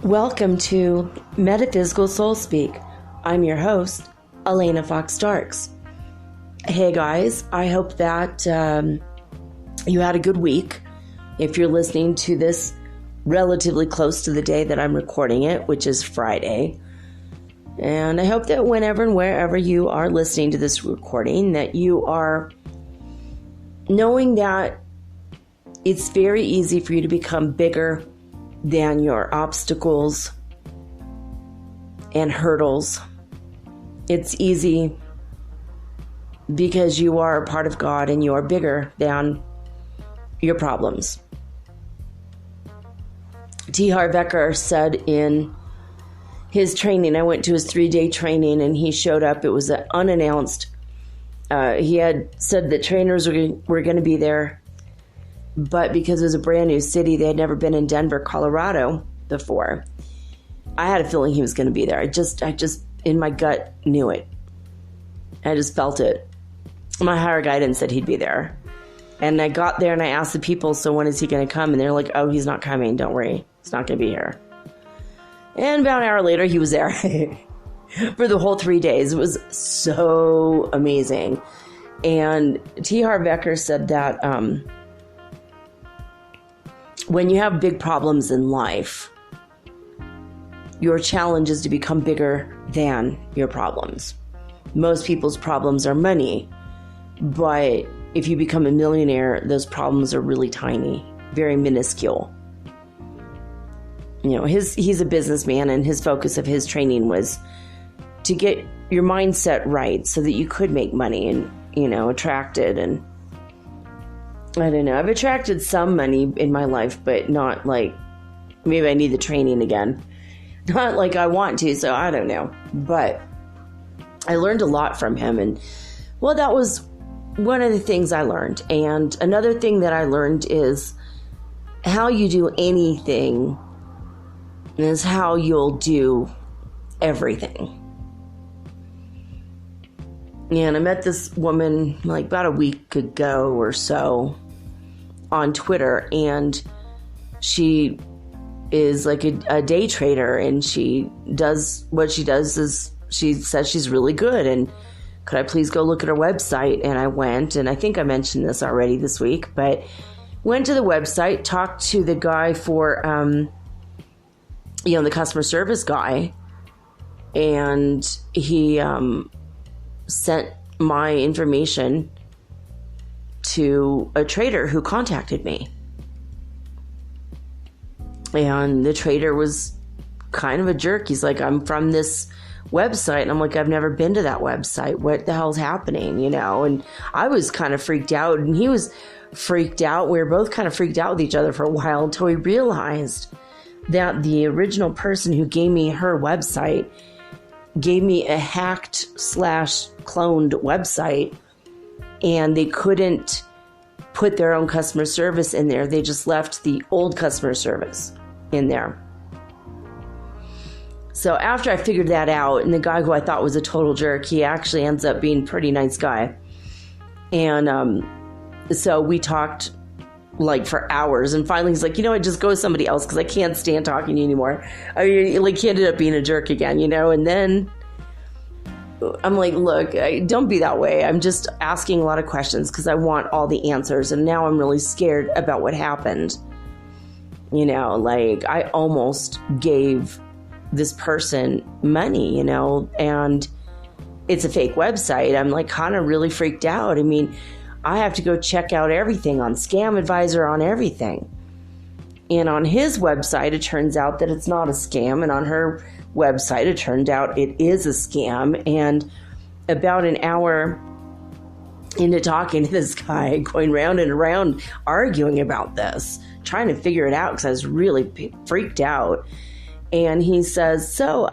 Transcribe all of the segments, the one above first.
Welcome to Metaphysical Soul Speak. I'm your host, Elena Fox Starks. Hey guys, I hope that you had a good week. If you're listening to this relatively close to the day that I'm recording it, which is Friday. And I hope that whenever and wherever you are listening to this recording, that you are knowing that it's very easy for you to become bigger than your obstacles and hurdles. It's easy because you are a part of God and you are bigger than your problems. T. Harv Eker said in his training, I went to his 3-day training and he showed up. It was an unannounced. He had said that trainers were going to be there, but because it was a brand new city, they had never been in Denver, Colorado before. I had a feeling he was going to be there. I just in my gut knew it. I just felt it. My higher guidance said he'd be there. And I got there and I asked the people, so when is he going to come? And they're like, oh, he's not coming. Don't worry. He's not going to be here. And about an hour later, he was there for the whole 3 days. It was so amazing. And T. Harv Eker said that when you have big problems in life, your challenge is to become bigger than your problems. Most people's problems are money, but if you become a millionaire, those problems are really tiny, very minuscule. You know, he's a businessman, and his focus of his training was to get your mindset right so that you could make money and, you know, attract it. And I don't know. I've attracted some money in my life, but not like, maybe I need the training again. Not like I want to, so I don't know. But I learned a lot from him. And, well, that was one of the things I learned. And another thing that I learned is how you do anything is how you'll do everything. And I met this woman like about a week ago or so on Twitter, and she is like a day trader, and what she does is she says she's really good, and could I please go look at her website? And I went, and I think I mentioned this already this week, but went to the website, talked to the guy for, the customer service guy, and he sent my information to a trader who contacted me. And the trader was kind of a jerk. He's like, I'm from this website. And I'm like, I've never been to that website. What the hell's happening? You know? And I was kind of freaked out, and he was freaked out. We were both kind of freaked out with each other for a while until we realized that the original person who gave me her website gave me a hacked / cloned website, and they couldn't put their own customer service in there. They just left the old customer service in there. So after I figured that out, and the guy who I thought was a total jerk, he actually ends up being a pretty nice guy. And so we talked like for hours, and finally he's like, you know what, just go with somebody else because I can't stand talking to you anymore. I mean, like, he ended up being a jerk again, you know. And then I'm like, look, don't be that way. I'm just asking a lot of questions because I want all the answers, and now I'm really scared about what happened. You know, like, I almost gave this person money, you know, and it's a fake website. I'm like kind of really freaked out. I mean, I have to go check out everything on Scam Advisor, on everything. And on his website, it turns out that it's not a scam. And on her website. It turned out it is a scam. And about an hour into talking to this guy, going round and around arguing about this, trying to figure it out because I was really freaked out. And he says, so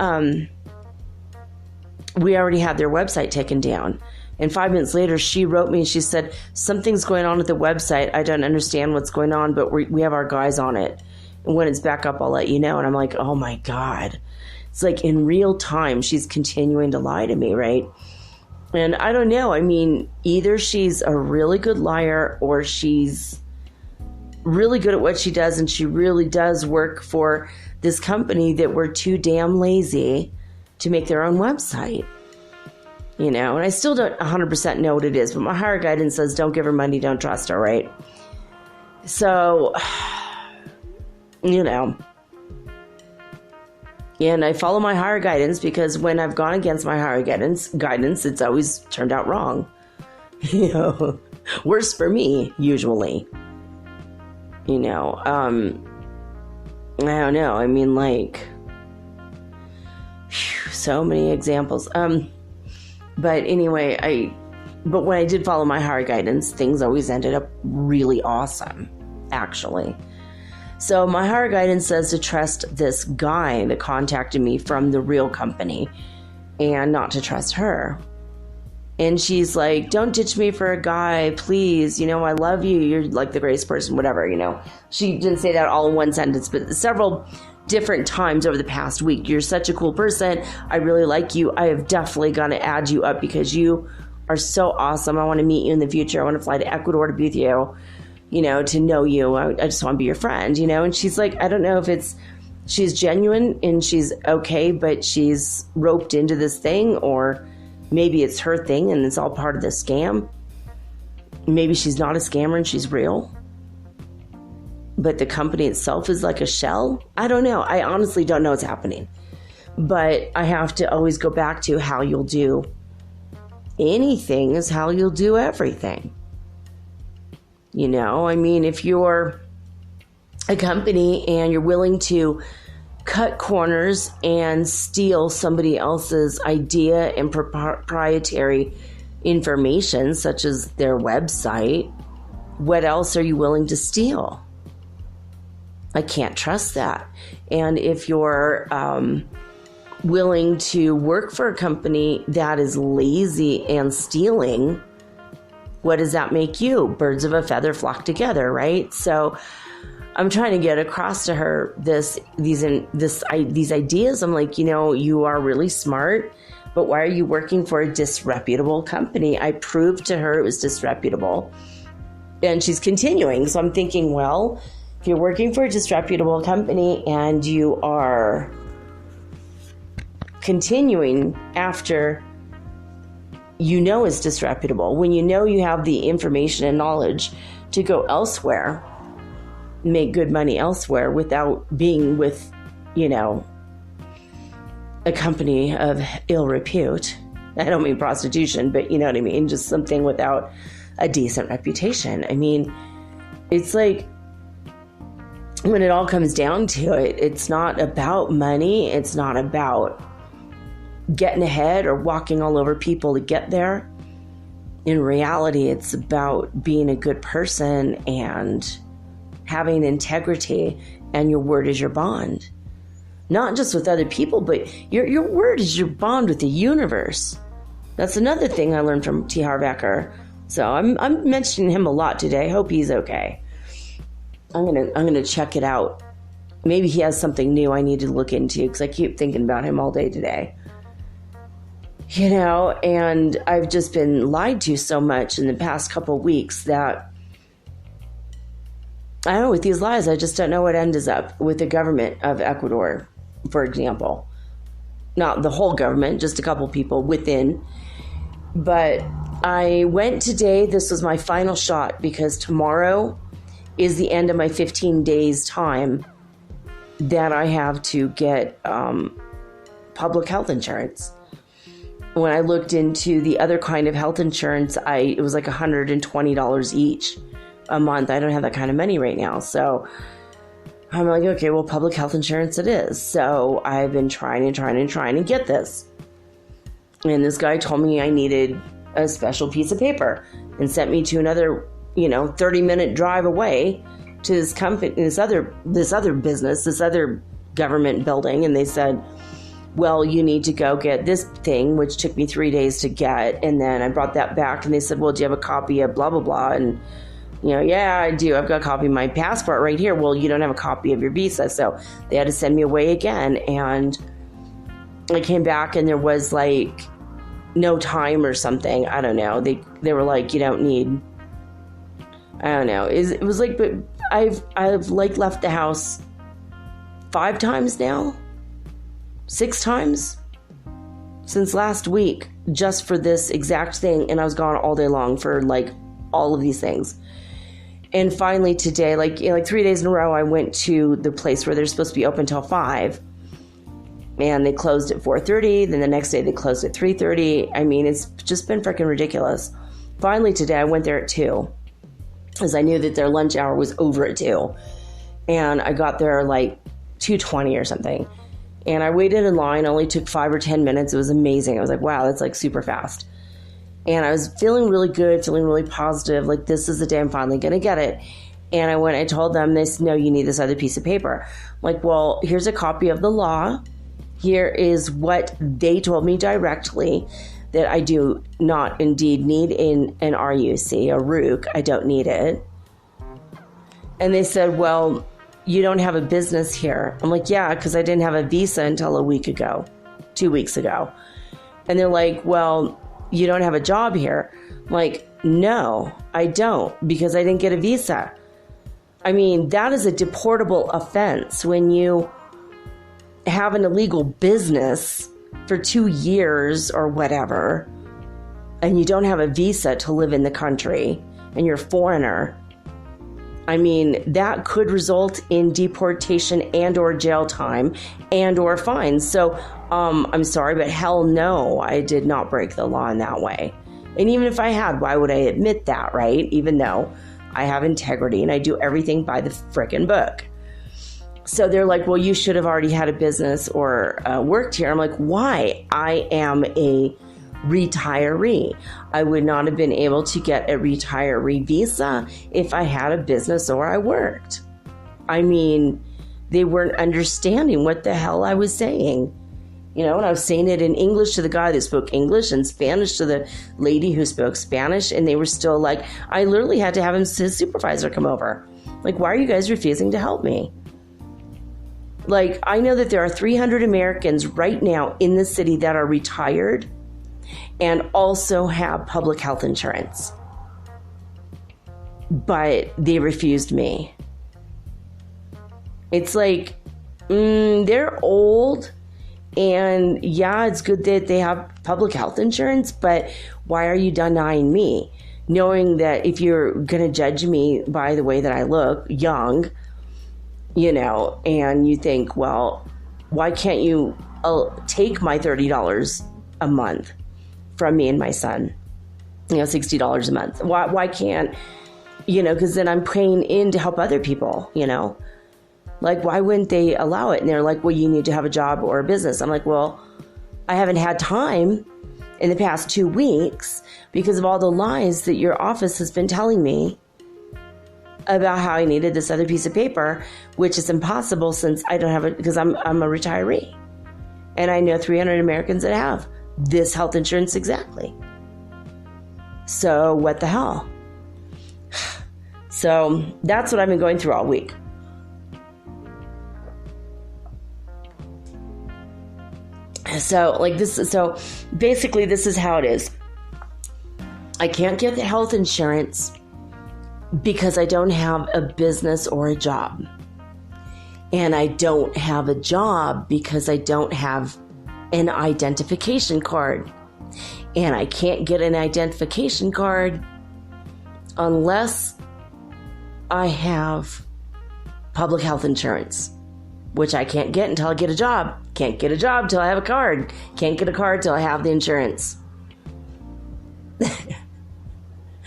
we already had their website taken down. And 5 minutes later, she wrote me and she said, something's going on with the website. I don't understand what's going on, but we have our guys on it. And when it's back up, I'll let you know. And I'm like, oh my God. It's like in real time, she's continuing to lie to me, right? And I don't know. I mean, either she's a really good liar or she's really good at what she does. And she really does work for this company that were too damn lazy to make their own website. You know, and I still don't 100% know what it is, but my higher guidance says don't give her money, don't trust her, right? So, you know, and I follow my higher guidance because when I've gone against my higher guidance, it's always turned out wrong. You know, worse for me, usually. You know, I don't know. I mean, like, so many examples. But anyway, but when I did follow my higher guidance, things always ended up really awesome, actually. So my higher guidance says to trust this guy that contacted me from the real company and not to trust her. And she's like, don't ditch me for a guy, please. You know, I love you. You're like the greatest person, whatever, you know. She didn't say that all in one sentence, but several different times over the past week. You're such a cool person. I really like you. I have definitely got to add you up because you are so awesome. I want to meet you in the future. I want to fly to Ecuador to be with you, you know, to know you. I just want to be your friend, you know. And she's like, I don't know if she's genuine and she's okay, but she's roped into this thing, or maybe it's her thing and it's all part of the scam. Maybe she's not a scammer and she's real, but the company itself is like a shell. I don't know. I honestly don't know what's happening. But I have to always go back to how you'll do anything is how you'll do everything. You know, I mean, if you're a company and you're willing to cut corners and steal somebody else's idea and proprietary information, such as their website, what else are you willing to steal? I can't trust that. And if you're willing to work for a company that is lazy and stealing, what does that make you? Birds of a feather flock together, right? So I'm trying to get across to her these ideas. I'm like, you know, you are really smart, but why are you working for a disreputable company? I proved to her it was disreputable. And she's continuing. So I'm thinking, well, if you're working for a disreputable company and you are continuing after you know it's disreputable, when you know you have the information and knowledge to go elsewhere, make good money elsewhere without being with, you know, a company of ill repute. I don't mean prostitution, but you know what I mean? Just something without a decent reputation. I mean, it's like, when it all comes down to it, it's not about money. It's not about getting ahead or walking all over people to get there. In reality, it's about being a good person and having integrity, and your word is your bond. Not just with other people, but your word is your bond with the universe. That's another thing I learned from T. Harv Eker. So I'm mentioning him a lot today. Hope he's okay. I'm gonna check it out. Maybe he has something new I need to look into because I keep thinking about him all day today. You know, and I've just been lied to so much in the past couple of weeks that I don't know, with these lies, I just don't know what ends up with the government of Ecuador, for example. Not the whole government, just a couple people within. But I went today. This was my final shot because tomorrow is the end of my 15 days time that I have to get public health insurance. When I looked into the other kind of health insurance, it was like $120 each a month. I don't have that kind of money right now. So I'm like, okay, well, public health insurance it is. So I've been trying to get this. And this guy told me I needed a special piece of paper and sent me to another, 30-minute drive away to this company, this other business, this other government building. And they said, well, you need to go get this thing, which took me 3 days to get. And then I brought that back and they said, well, do you have a copy of blah, blah, blah? And, yeah, I do. I've got a copy of my passport right here. Well, you don't have a copy of your visa. So they had to send me away again. And I came back and there was like no time or something. I don't know. They were like, you don't need, I don't know. It was like, but I've like left the house 5 times now, 6 times since last week, just for this exact thing. And I was gone all day long for like all of these things. And finally today, like 3 days in a row, I went to the place where they're supposed to be open till 5. And they closed at 4:30. Then the next day they closed at 3:30. I mean, it's just been freaking ridiculous. Finally today, I went there at 2. Because I knew that their lunch hour was over at 2. And I got there like 2:20 or something. And I waited in line. Only took 5 or 10 minutes. It was amazing. I was like, wow, that's like super fast. And I was feeling really good, feeling really positive. Like, this is the day I'm finally going to get it. And I told them this, no, you need this other piece of paper. I'm like, well, here's a copy of the law. Here is what they told me directly, that I do not indeed need in an RUC, a RUC. I don't need it. And they said, well, you don't have a business here. I'm like, yeah, because I didn't have a visa until a week ago, 2 weeks ago. And they're like, well, you don't have a job here. I'm like, no, I don't, because I didn't get a visa. I mean, that is a deportable offense when you have an illegal business for 2 years or whatever, and you don't have a visa to live in the country, and you're a foreigner. I mean, that could result in deportation and or jail time and or fines. So I'm sorry, but hell no, I did not break the law in that way. And even if I had, why would I admit that, right? Even though I have integrity and I do everything by the frickin' book. So they're like, well, you should have already had a business or worked here. I'm like, why? I am a retiree. I would not have been able to get a retiree visa if I had a business or I worked. I mean, they weren't understanding what the hell I was saying. And I was saying it in English to the guy that spoke English and Spanish to the lady who spoke Spanish. And they were still like, I literally had to have his supervisor come over. Like, why are you guys refusing to help me? Like, I know that there are 300 Americans right now in the city that are retired and also have public health insurance. But they refused me. It's like, they're old. And yeah, it's good that they have public health insurance, but why are you denying me? Knowing that if you're going to judge me by the way that I look, young, and you think, well, why can't you take my $30 a month from me and my son? $60 a month. Why can't, because then I'm paying in to help other people, Like, why wouldn't they allow it? And they're like, well, you need to have a job or a business. I'm like, well, I haven't had time in the past 2 weeks because of all the lies that your office has been telling me about how I needed this other piece of paper, which is impossible since I don't have it because I'm a retiree. And I know 300 Americans that have this health insurance exactly. So what the hell? So that's what I've been going through all week. So basically this is how it is. I can't get the health insurance because I don't have a business or a job. And I don't have a job because I don't have an identification card. And I can't get an identification card unless I have public health insurance, which I can't get until I get a job. Can't get a job till I have a card. Can't get a card till I have the insurance.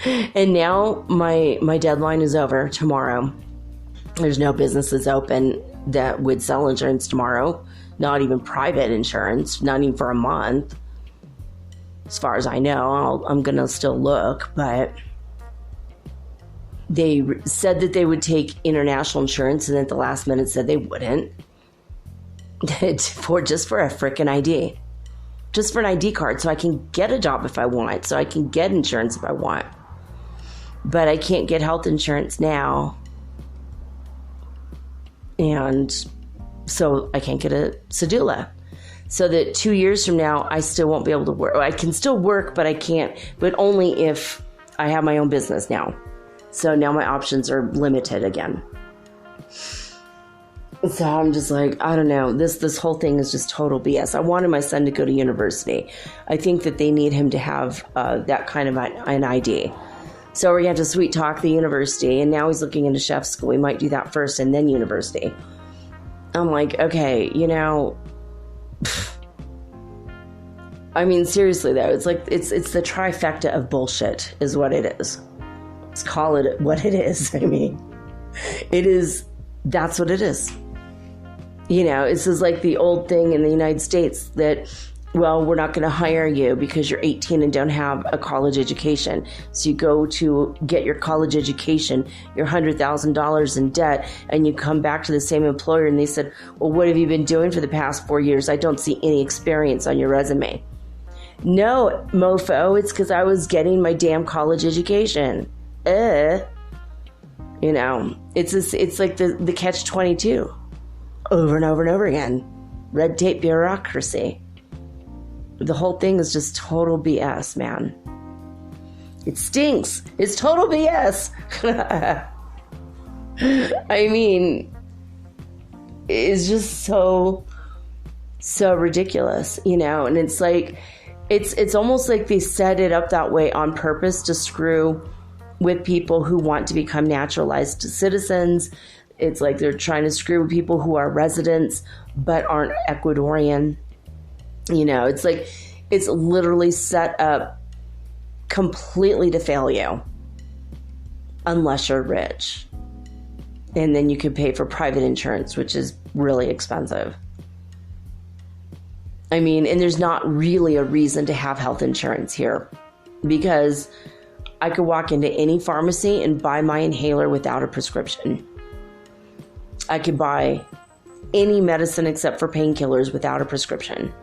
And now my deadline is over tomorrow. There's no businesses open that would sell insurance tomorrow, not even private insurance, not even for a month. As far as I know, I'm going to still look, but they said that they would take international insurance, and at the last minute said they wouldn't. Just for a freaking ID. Just for an ID card, so I can get a job if I want, so I can get insurance if I want. But I can't get health insurance now. And so I can't get a cedula. So that 2 years from now, I still won't be able to work. I can still work, but I can't, but only if I have my own business now. So now my options are limited again. So I'm just like, I don't know. This whole thing is just total BS. I wanted my son to go to university. I think that they need him to have that kind of an ID. So we're going to have to sweet talk the university. And now he's looking into chef school. We might do that first and then university. I'm like, okay, I mean, seriously though, it's like, it's the trifecta of bullshit is what it is. Let's call it what it is. I mean, that's what it is. This is like the old thing in the United States that, well, we're not going to hire you because you're 18 and don't have a college education. So you go to get your college education, you're $100,000 in debt, and you come back to the same employer and they said, well, what have you been doing for the past 4 years? I don't see any experience on your resume. No, mofo, it's because I was getting my damn college education. It's like the catch-22 over and over and over again. Red tape bureaucracy. The whole thing is just total BS, man. It stinks. It's total BS. I mean, it's just so ridiculous, and it's like, it's almost like they set it up that way on purpose to screw with people who want to become naturalized citizens. It's like they're trying to screw with people who are residents but aren't Ecuadorian. It's like it's literally set up completely to fail you unless you're rich. And then you can pay for private insurance, which is really expensive. I mean, and there's not really a reason to have health insurance here because I could walk into any pharmacy and buy my inhaler without a prescription. I could buy any medicine except for painkillers without a prescription.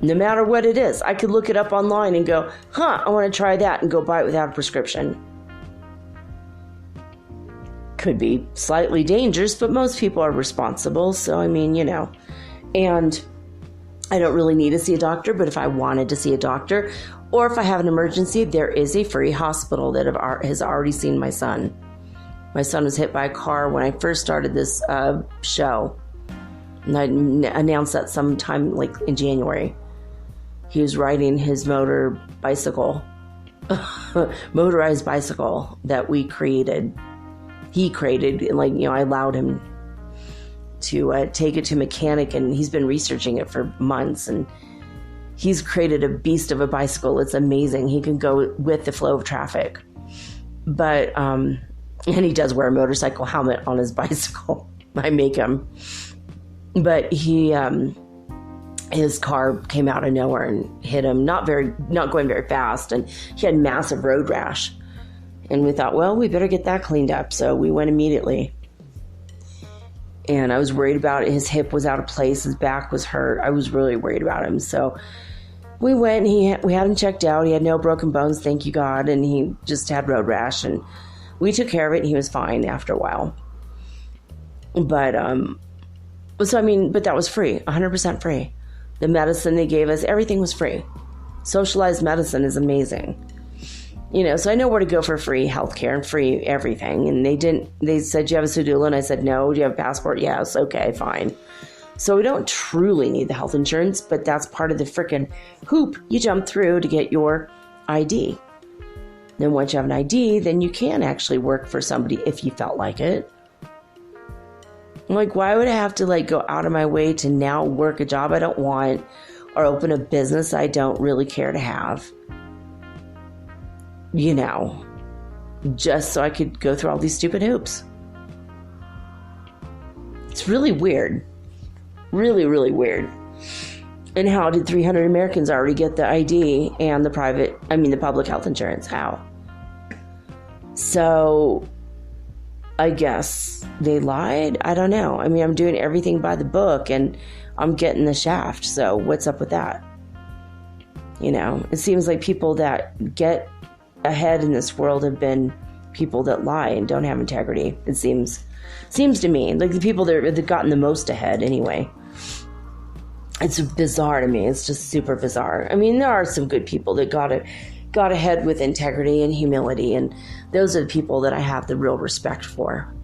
No matter what it is, I could look it up online and go, I want to try that, and go buy it without a prescription. Could be slightly dangerous, but most people are responsible. So, I mean, and I don't really need to see a doctor, but if I wanted to see a doctor or if I have an emergency, there is a free hospital that has already seen my son. My son was hit by a car when I first started this show. And I announced that sometime like in January. He was riding his motorized bicycle that we created. He created, and I allowed him to take it to a mechanic, and he's been researching it for months, and he's created a beast of a bicycle. It's amazing. He can go with the flow of traffic. But, and he does wear a motorcycle helmet on his bicycle. I make him. But his car came out of nowhere and hit him, not going very fast, and he had massive road rash. And we thought, well, we better get that cleaned up. So we went immediately. And I was worried about it. His hip was out of place. His back was hurt. I was really worried about him. So we went and we had him checked out. He had no broken bones, thank you God. And he just had road rash. And we took care of it, and he was fine after a while. But, but that was free, 100% free. The medicine they gave us, everything was free. Socialized medicine is amazing. So I know where to go for free healthcare and free everything. And they said, do you have a cedula? And I said, no. Do you have a passport? Yes. Okay, fine. So we don't truly need the health insurance, but that's part of the frickin' hoop you jump through to get your ID. Then once you have an ID, then you can actually work for somebody if you felt like it. Like, why would I have to go out of my way to now work a job I don't want or open a business I don't really care to have? just so I could go through all these stupid hoops. It's really weird. Really, really weird. And how did 300 Americans already get the ID and the public health insurance? How? So, I guess they lied. I don't know. I mean, I'm doing everything by the book and I'm getting the shaft. So, what's up with that? You know, it seems like people that get ahead in this world have been people that lie and don't have integrity. It seems to me like the people that have gotten the most ahead anyway. It's bizarre to me. It's just super bizarre. I mean, there are some good people that got ahead with integrity and humility, and those are the people that I have the real respect for.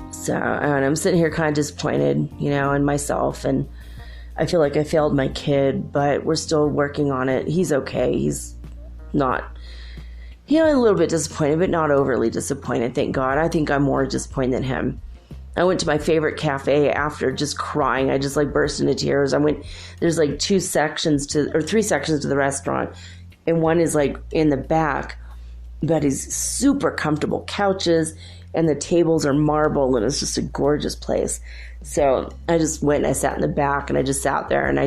So, and I'm sitting here kind of disappointed, you know, in myself, and I feel like I failed my kid, but we're still working on it. He's okay. He's not, you know, a little bit disappointed, but not overly disappointed, thank God. I think I'm more disappointed than him. I went to my favorite cafe after, just crying. I just like burst into tears. There's like 3 sections to the restaurant. And one is like in the back, but it's super comfortable couches and the tables are marble and it's just a gorgeous place. So I just went and I sat in the back and I just sat there and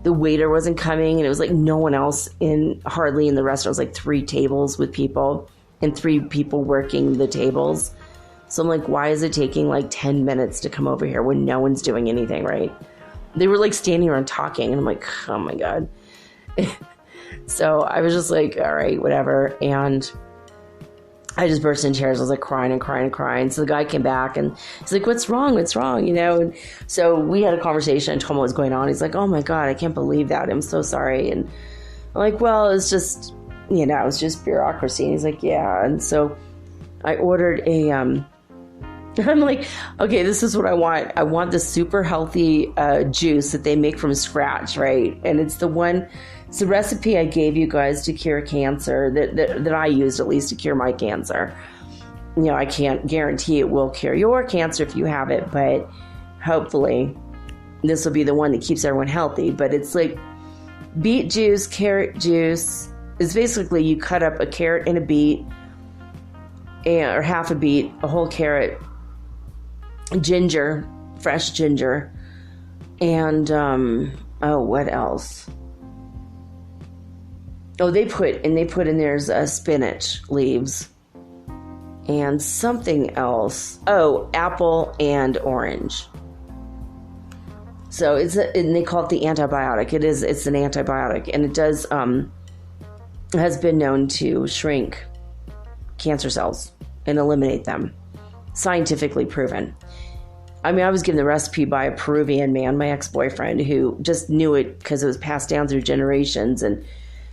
the waiter wasn't coming and it was like no one else hardly in the restaurant. It was like 3 tables with people and 3 people working the tables. So I'm like, why is it taking like 10 minutes to come over here when no one's doing anything, right? They were like standing around talking and I'm like, oh my God. So I was just like, all right, whatever. And I just burst into tears. I was like crying and crying and crying. So the guy came back and he's like, what's wrong? What's wrong? You know? And so we had a conversation and told him what was going on. He's like, oh my God, I can't believe that. I'm so sorry. And I'm like, well, it's just, you know, it's just bureaucracy. And he's like, yeah. And so I ordered I'm like, okay, this is what I want. I want the super healthy juice that they make from scratch, right? And it's the recipe I gave you guys to cure cancer that I used at least to cure my cancer. You know, I can't guarantee it will cure your cancer if you have it, but hopefully this will be the one that keeps everyone healthy. But it's like beet juice, carrot juice. It's basically you cut up a carrot and a beet, or half a beet, a whole carrot, ginger, fresh ginger, and what else? Oh, they put in there's spinach leaves and something else. Oh, apple and orange. So and they call it the antibiotic. It's an antibiotic, and it does has been known to shrink cancer cells and eliminate them. Scientifically proven. I mean, I was given the recipe by a Peruvian man, my ex-boyfriend, who just knew it because it was passed down through generations. And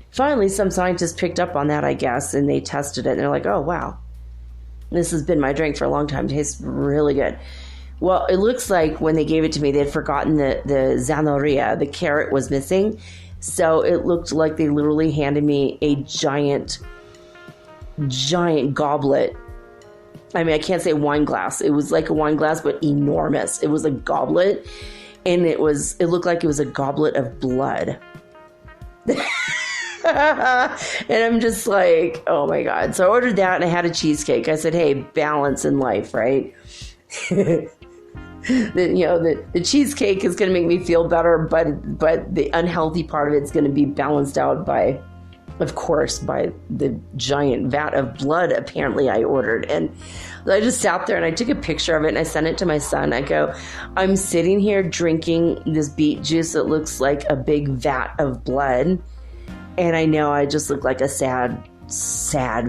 finally, some scientists picked up on that, I guess, and they tested it. And they're like, oh, wow, this has been my drink for a long time. It tastes really good. Well, it looks like when they gave it to me, they had forgotten the zanahoria. The carrot was missing. So it looked like they literally handed me a giant goblet. I mean, I can't say wine glass. It was like a wine glass, but enormous. It was a goblet, and it looked like it was a goblet of blood. And I'm just like, oh my God. So I ordered that, and I had a cheesecake. I said, hey, balance in life, right? The cheesecake is going to make me feel better, but the unhealthy part of it's going to be balanced out by, of course, by the giant vat of blood apparently I ordered. And I just sat there and I took a picture of it and I sent it to my son. I go, I'm sitting here drinking this beet juice that looks like a big vat of blood. And I know I just look like a sad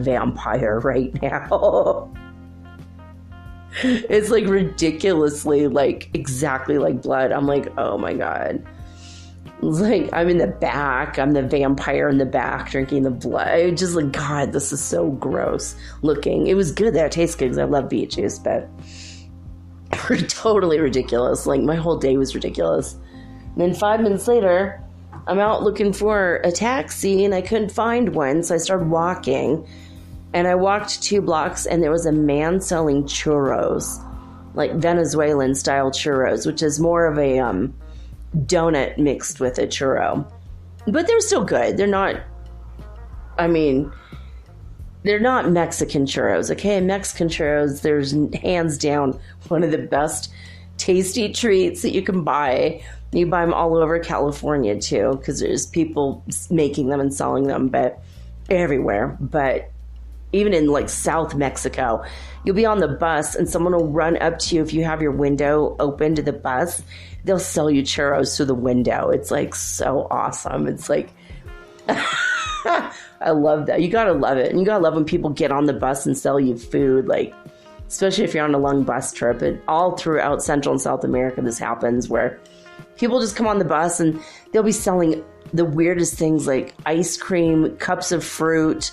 vampire right now. It's like ridiculously like exactly like blood. I'm like, oh my God. It's like I'm in the back. I'm the vampire in the back drinking the blood. I just like, God, this is so gross looking. It was good that it tastes good because I love beet juice, but totally ridiculous. Like my whole day was ridiculous. And then 5 minutes later, I'm out looking for a taxi and I couldn't find one. So I started walking and I walked 2 blocks and there was a man selling churros, like Venezuelan style churros, which is more of a donut mixed with a churro, but they're still good. They're not, I mean, they're not Mexican churros, okay? Mexican churros, there's hands down one of the best tasty treats that you can buy. You buy them all over California too, because there's people making them and selling them, but everywhere. But even in like South Mexico, you'll be on the bus and someone will run up to you if you have your window open to the bus. They'll sell you churros through the window. It's like so awesome. It's like, I love that. You gotta love it. And you gotta love when people get on the bus and sell you food, like, especially if you're on a long bus trip. And all throughout Central and South America, this happens where people just come on the bus and they'll be selling the weirdest things like ice cream, cups of fruit,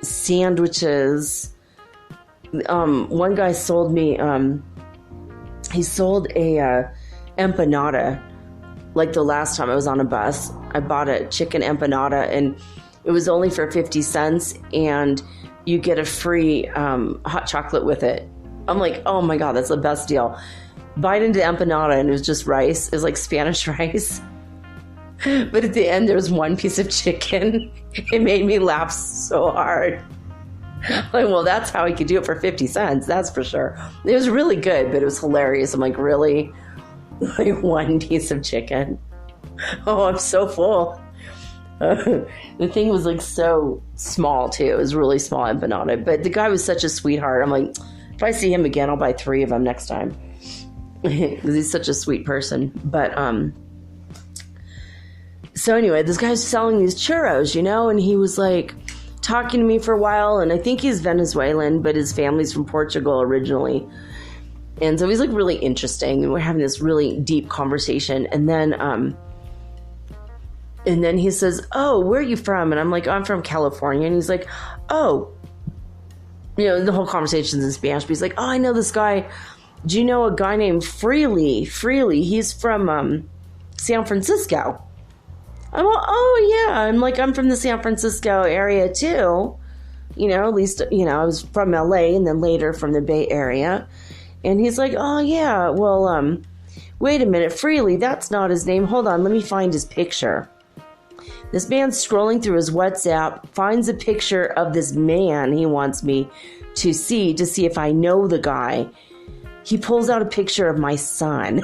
sandwiches. One guy sold me, he sold a empanada. Like the last time I was on a bus, I bought a chicken empanada and it was only for 50 cents and you get a free hot chocolate with it. I'm like, oh my God, that's the best deal. Bite into empanada and it was just rice. It was like Spanish rice. But at the end, there was one piece of chicken. It made me laugh so hard. Like, well, that's how he could do it for 50 cents. That's for sure. It was really good, but it was hilarious. I'm like, really? Like one piece of chicken? Oh, I'm so full. The thing was like so small too. It was really small empanada. But the guy was such a sweetheart. I'm like, if I see him again, I'll buy 3 of them next time. Because he's such a sweet person. But, so anyway, this guy's selling these churros, you know, and he was like talking to me for a while, and I think he's Venezuelan, but his family's from Portugal originally. And so he's like really interesting, and we're having this really deep conversation. And then he says, "Oh, where are you from?" And I'm like, "I'm from California." And he's like, "Oh," you know, the whole conversation's in Spanish, but he's like, "Oh, I know this guy. Do you know a guy named Freely? He's from San Francisco." I'm like, oh yeah. I'm from the San Francisco area too. You know, at least, you know, I was from LA and then later from the Bay Area. And he's like, oh yeah, well, wait a minute, Freely, that's not his name. Hold on, let me find his picture. This man's scrolling through his WhatsApp, finds a picture of this man he wants me to see if I know the guy. He pulls out a picture of my son.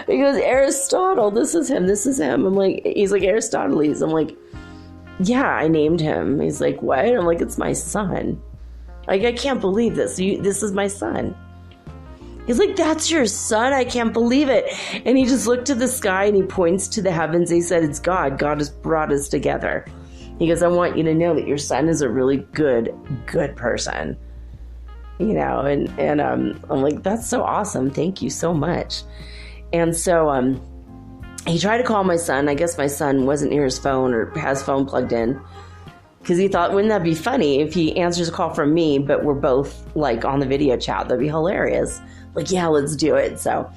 He goes, Aristotle, this is him. I'm like, he's like, Aristoteles. I'm like, yeah, I named him. He's like, what? I'm like, it's my son. Like, I can't believe this. This is my son. He's like, that's your son? I can't believe it. And he just looked to the sky and he points to the heavens. He said, it's God. God has brought us together. He goes, I want you to know that your son is a really good person. You know, and I'm like, that's so awesome. Thank you so much. And so he tried to call my son. I guess my son wasn't near his phone or has phone plugged in. Because he thought, wouldn't that be funny if he answers a call from me, but we're both like on the video chat? That'd be hilarious. Like, yeah, let's do it. So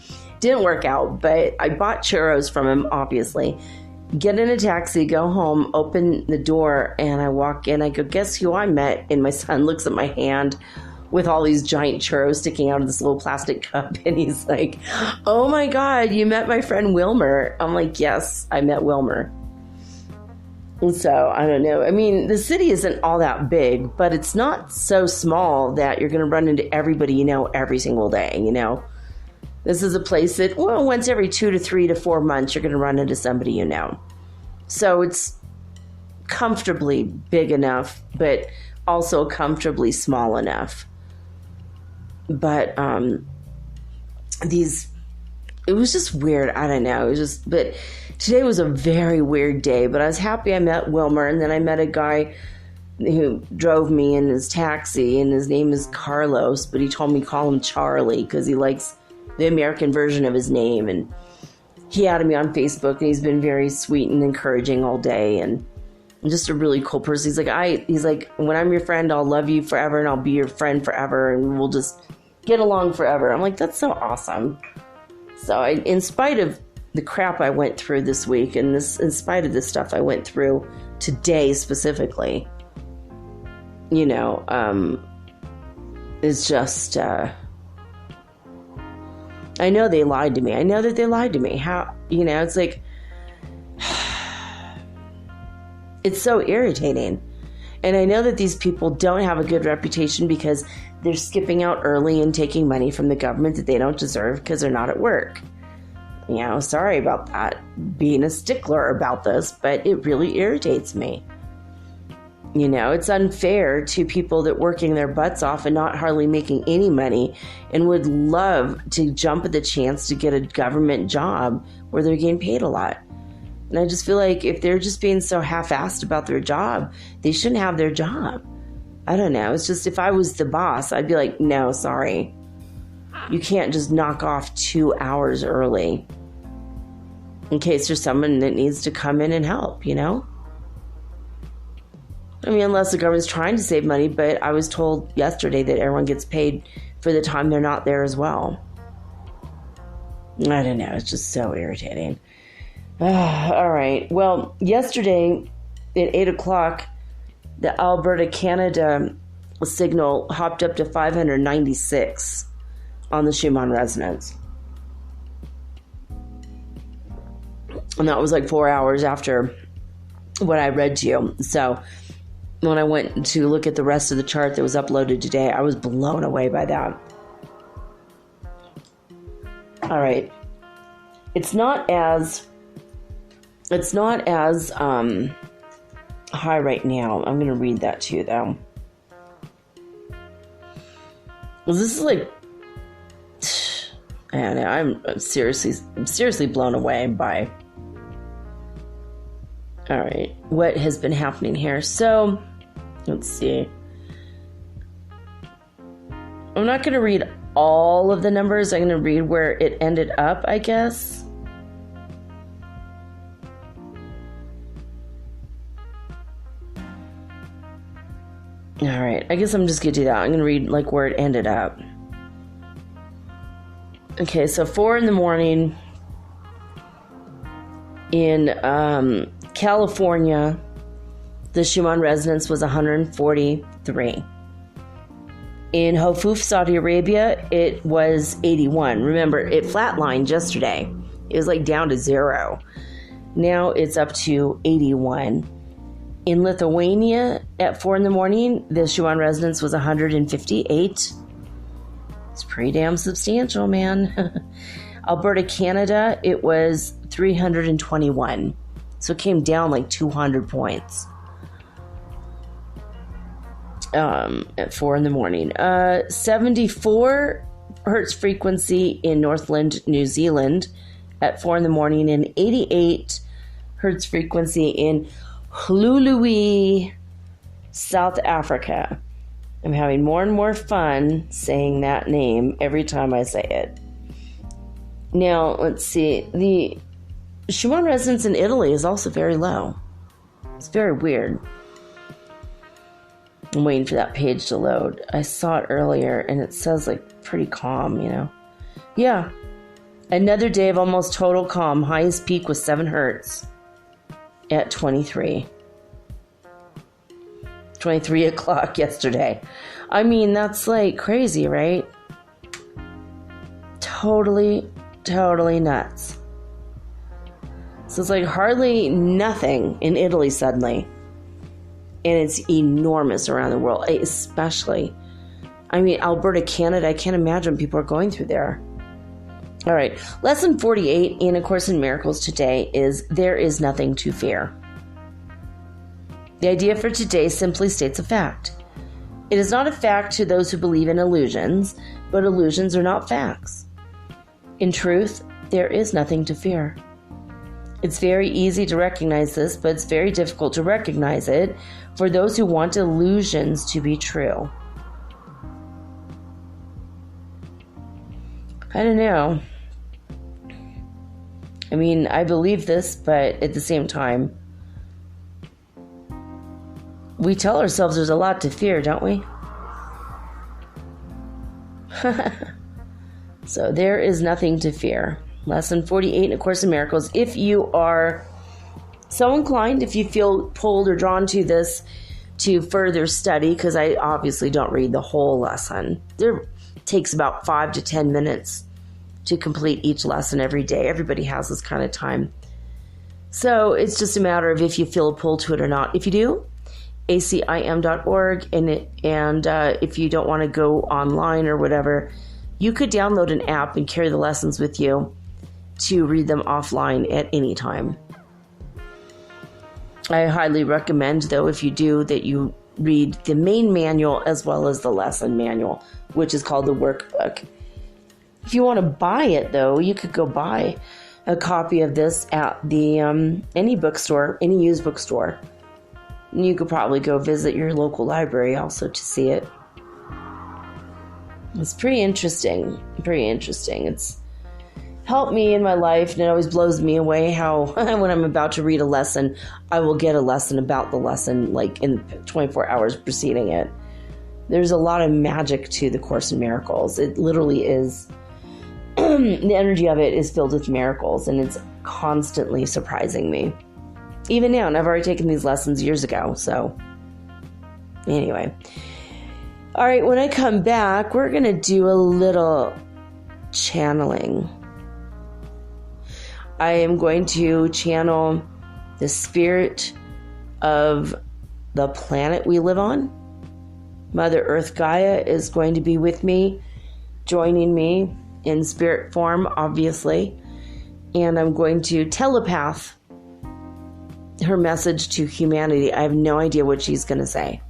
didn't work out, but I bought churros from him, obviously. Get in a taxi, go home, open the door, and I walk in. I go, guess who I met? And my son looks at my hand with all these giant churros sticking out of this little plastic cup. And he's like, oh my God, you met my friend Wilmer. I'm like, yes, I met Wilmer. And so, I don't know. I mean, the city isn't all that big, but it's not so small that you're going to run into everybody you know every single day, you know. This is a place that, well, once every 2 to 3 to 4 months, you're going to run into somebody you know. So it's comfortably big enough, but also comfortably small enough. But it was just weird. I don't know. But today was a very weird day. But I was happy I met Wilmer, and then I met a guy who drove me in his taxi, and his name is Carlos, but he told me call him Charlie because he likes the American version of his name. And he added me on Facebook, and he's been very sweet and encouraging all day, and just a really cool person. He's like, when I'm your friend, I'll love you forever, and I'll be your friend forever, and we'll just get along forever. I'm like, that's so awesome. So in spite of the crap I went through this week, and in spite of the stuff I went through today specifically, you know, it's just, I know they lied to me. I know that they lied to me. How, you know, it's like, It's so irritating. And I know that these people don't have a good reputation because they're skipping out early and taking money from the government that they don't deserve because they're not at work. You know, sorry about that, being a stickler about this, but it really irritates me. You know, it's unfair to people that working their butts off and not hardly making any money and would love to jump at the chance to get a government job where they're getting paid a lot. And I just feel like if they're just being so half-assed about their job, they shouldn't have their job. I don't know. It's just if I was the boss, I'd be like, no, sorry. You can't just knock off 2 hours early in case there's someone that needs to come in and help, you know? I mean, unless the government's trying to save money, but I was told yesterday that everyone gets paid for the time they're not there as well. I don't know. It's just so irritating. All right. Well, yesterday at 8 o'clock, the Alberta, Canada signal hopped up to 596 on the Schumann Resonance. And that was like 4 hours after what I read to you. So when I went to look at the rest of the chart that was uploaded today, I was blown away by that. All right. It's not as high right now. I'm going to read that to you, though. Well, this is like, I don't know, I'm seriously blown away by, all right, what has been happening here. So, let's see. I'm not going to read all of the numbers. I'm going to read where it ended up, I guess. All right, I guess I'm just going to do that. I'm going to read like where it ended up. Okay, so 4 a.m. in California, the Schumann Resonance was 143. In Hofuf, Saudi Arabia, it was 81. Remember, it flatlined yesterday. It was like down to 0. Now it's up to 81. In Lithuania, at 4 a.m, the Schumann Resonance was 158. It's pretty damn substantial, man. Alberta, Canada, it was 321. So it came down like 200 points. At 4 a.m. 74 hertz frequency in Northland, New Zealand at 4 a.m. and 88 hertz frequency in Hulului, South Africa. I'm having more and more fun saying that name every time I say it. Now, let's see. The Schumann Resonance in Italy is also very low. It's very weird. I'm waiting for that page to load. I saw it earlier, and it says, like, pretty calm, you know? Yeah. Another day of almost total calm. Highest peak was 7 hertz at 23 o'clock yesterday. I mean, that's, like, crazy, right? Totally nuts. So it's, like, hardly nothing in Italy suddenly. And it's enormous around the world, especially, I mean, Alberta, Canada. I can't imagine what people are going through there. All right. Lesson 48 in A Course in Miracles today is there is nothing to fear. The idea for today simply states a fact. It is not a fact to those who believe in illusions, but illusions are not facts. In truth, there is nothing to fear. It's very easy to recognize this, but it's very difficult to recognize it for those who want illusions to be true. I don't know. I mean, I believe this, but at the same time, we tell ourselves there's a lot to fear, don't we? So there is nothing to fear. Lesson 48 in A Course in Miracles. If you are so inclined, if you feel pulled or drawn to this to further study, because I obviously don't read the whole lesson. It takes about 5 to 10 minutes to complete each lesson every day. Everybody has this kind of time. So it's just a matter of if you feel a pull to it or not. If you do, acim.org, and if you don't want to go online or whatever, you could download an app and carry the lessons with you to read them offline at any time. I highly recommend, though, if you do, that you read the main manual as well as the lesson manual, which is called the workbook. If you want to buy it, though, you could go buy a copy of this at the any bookstore, any used bookstore. You could probably go visit your local library also to see it. It's pretty interesting. It's helped me in my life, and it always blows me away how when I'm about to read a lesson, I will get a lesson about the lesson like in 24 hours preceding it. There's a lot of magic to the Course in Miracles. It literally is. The energy of it is filled with miracles, and it's constantly surprising me. Even now, and I've already taken these lessons years ago, so anyway. All right, when I come back, we're going to do a little channeling. I am going to channel the spirit of the planet we live on. Mother Earth Gaia is going to be with me, joining me in spirit form, obviously. And I'm going to telepath her message to humanity. I have no idea what she's going to say.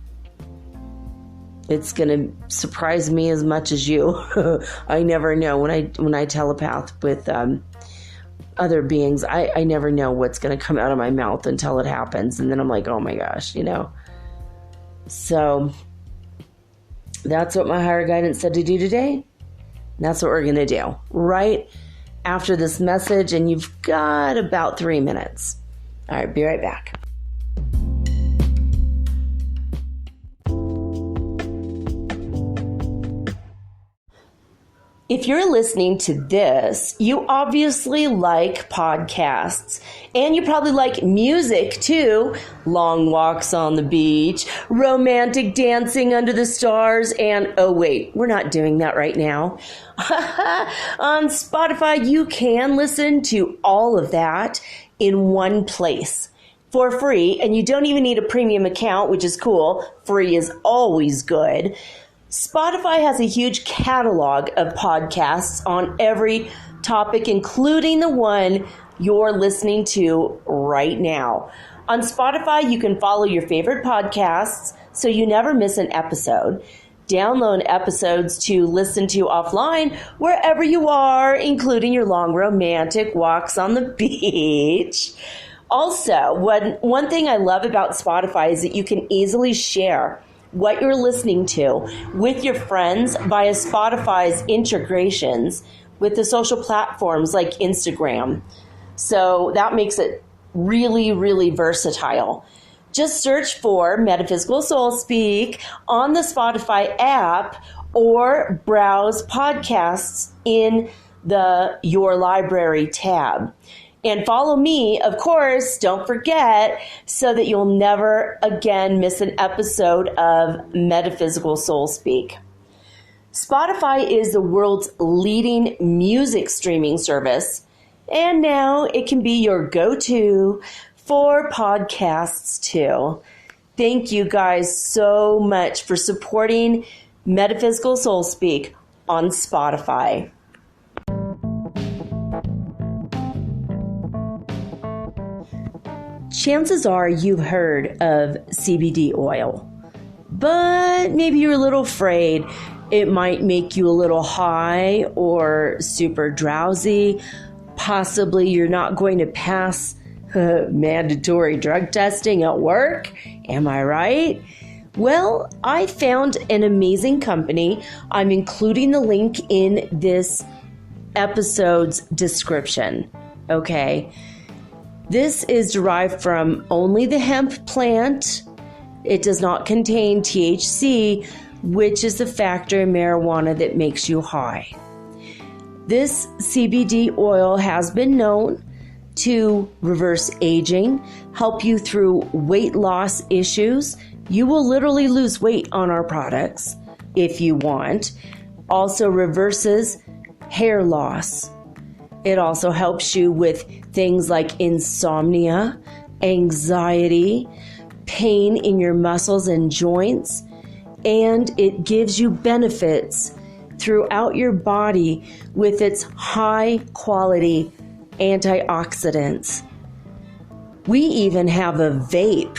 It's going to surprise me as much as you. I never know when I telepath with other beings. I never know what's going to come out of my mouth until it happens, and then I'm like, oh my gosh, So that's what my higher guidance said to do today. That's what we're going to do right after this message, and you've got about 3 minutes. All right, be right back. If you're listening to this, you obviously like podcasts, and you probably like music too. Long walks on the beach, romantic dancing under the stars, and oh wait, we're not doing that right now. On Spotify, you can listen to all of that in one place for free, and you don't even need a premium account, which is cool. Free is always good. Spotify has a huge catalog of podcasts on every topic, including the one you're listening to right now. On Spotify, you can follow your favorite podcasts so you never miss an episode. Download episodes to listen to offline wherever you are, including your long romantic walks on the beach. Also, one thing I love about Spotify is that you can easily share what you're listening to with your friends via Spotify's integrations with the social platforms like Instagram. So that makes it really, really versatile. Just search for Metaphysical Soul Speak on the Spotify app or browse podcasts in the Your Library tab. And follow me, of course, don't forget, so that you'll never again miss an episode of Metaphysical Soul Speak. Spotify is the world's leading music streaming service, and now it can be your go-to for podcasts too. Thank you guys so much for supporting Metaphysical Soul Speak on Spotify. Chances are you've heard of CBD oil, but maybe you're a little afraid it might make you a little high or super drowsy. Possibly you're not going to pass mandatory drug testing at work. Am I right? Well, I found an amazing company. I'm including the link in this episode's description. Okay. This is derived from only the hemp plant. It does not contain THC, which is the factor in marijuana that makes you high. This CBD oil has been known to reverse aging, help you through weight loss issues. You will literally lose weight on our products if you want. Also reverses hair loss. It also helps you with things like insomnia, anxiety, pain in your muscles and joints, and it gives you benefits throughout your body with its high quality antioxidants. We even have a vape.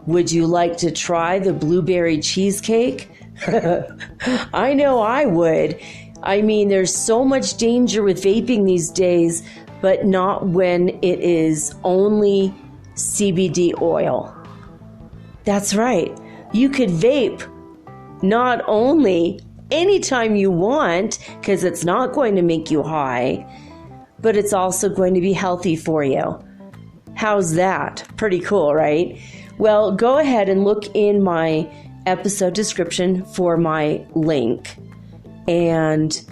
Would you like to try the blueberry cheesecake? I know I would. I mean, there's so much danger with vaping these days, but not when it is only CBD oil. That's right. You could vape not only anytime you want, because it's not going to make you high, but it's also going to be healthy for you. How's that? Pretty cool, right? Well, go ahead and look in my episode description for my link. And,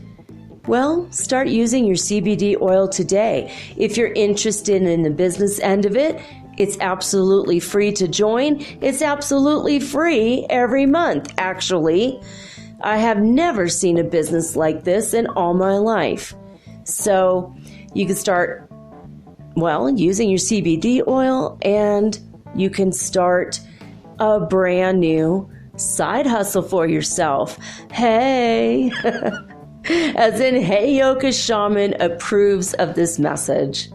well, start using your CBD oil today. If you're interested in the business end of it, it's absolutely free to join. It's absolutely free every month, actually. I have never seen a business like this in all my life. So you can start, using your CBD oil, and you can start a brand new side hustle for yourself. Hey, as in, hey, Yoga Shaman approves of this message.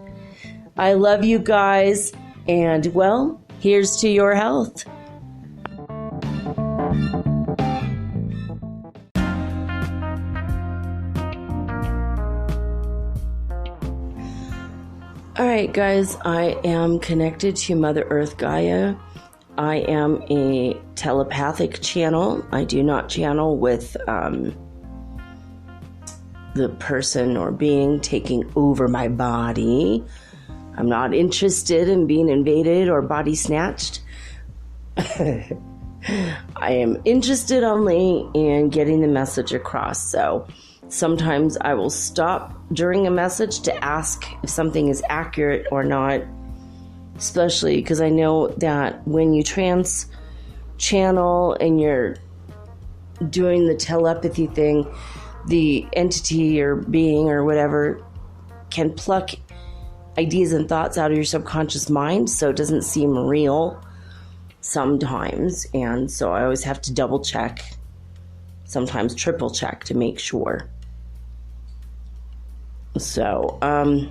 I love you guys, and here's to your health. All right, guys, I am connected to Mother Earth Gaia. I am a telepathic channel. I do not channel with the person or being taking over my body. I'm not interested in being invaded or body snatched. I am interested only in getting the message across. So sometimes I will stop during a message to ask if something is accurate or not, especially because I know that when you trans channel and you're doing the telepathy thing, the entity or being or whatever can pluck ideas and thoughts out of your subconscious mind, so it doesn't seem real sometimes. And so I always have to double check, sometimes triple check to make sure. So, when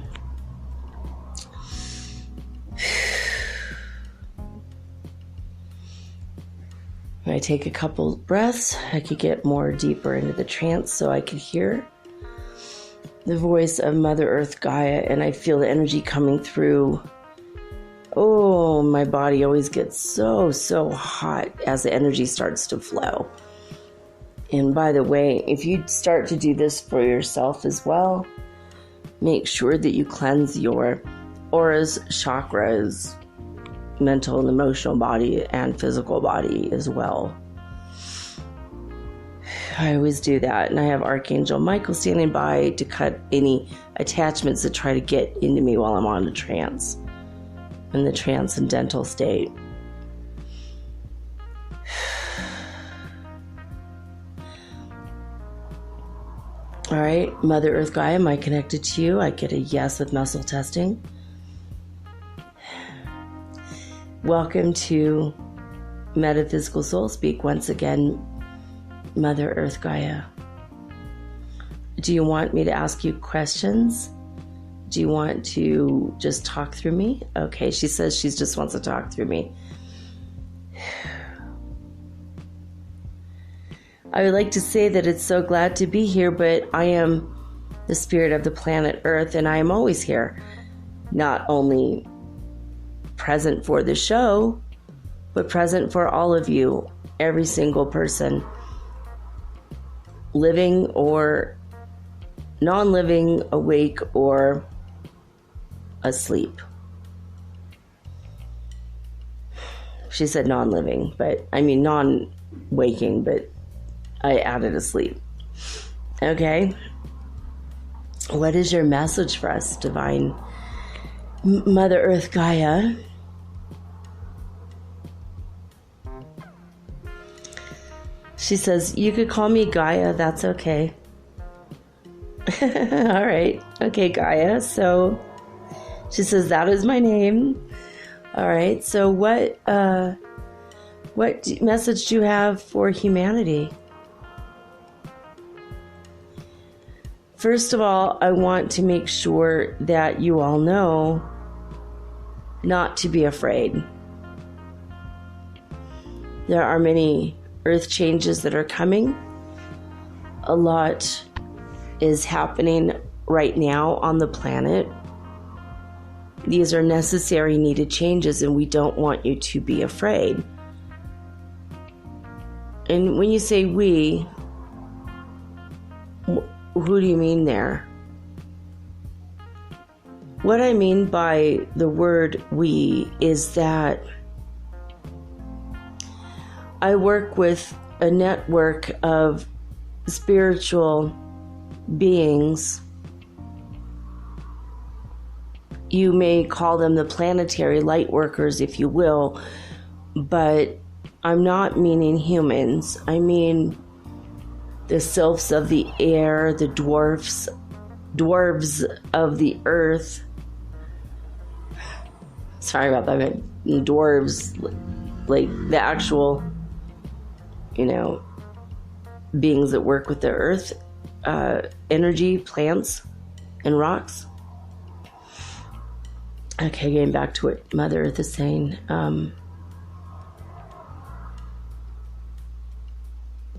I take a couple breaths, I could get more deeper into the trance so I could hear the voice of Mother Earth Gaia, and I feel the energy coming through. Oh, my body always gets so hot as the energy starts to flow. And by the way, if you start to do this for yourself as well, make sure that you cleanse your auras, chakras, mental and emotional body, and physical body as well. I always do that, and I have Archangel Michael standing by to cut any attachments that try to get into me while I'm on the trance, in the transcendental state. All right, Mother Earth Gaia, am I connected to you? I get a yes with muscle testing. Welcome to Metaphysical Soul Speak once again, Mother Earth Gaia. Do you want me to ask you questions? Do you want to just talk through me? Okay, she says she just wants to talk through me. I would like to say that it's so glad to be here, but I am the spirit of the planet Earth, and I am always here. Not only present for the show, but present for all of you, every single person, living or non-living, awake or asleep. She said non-living, but I mean non-waking, but I added asleep. Okay. What is your message for us, Divine Mother Earth Gaia? She says, you could call me Gaia, that's okay. All right. Okay, Gaia. So she says, that is my name. All right. So what message do you have for humanity? First of all, I want to make sure that you all know not to be afraid. There are many earth changes that are coming. A lot is happening right now on the planet. These are necessary, needed changes, and we don't want you to be afraid. And when you say we, who do you mean there? What I mean by the word we is that I work with a network of spiritual beings. You may call them the planetary light workers, if you will, but I'm not meaning humans. I mean the sylphs of the air, the dwarves of the earth. Sorry about that. Dwarves, like the actual, beings that work with the earth, energy, plants, and rocks. Okay, getting back to what Mother Earth is saying.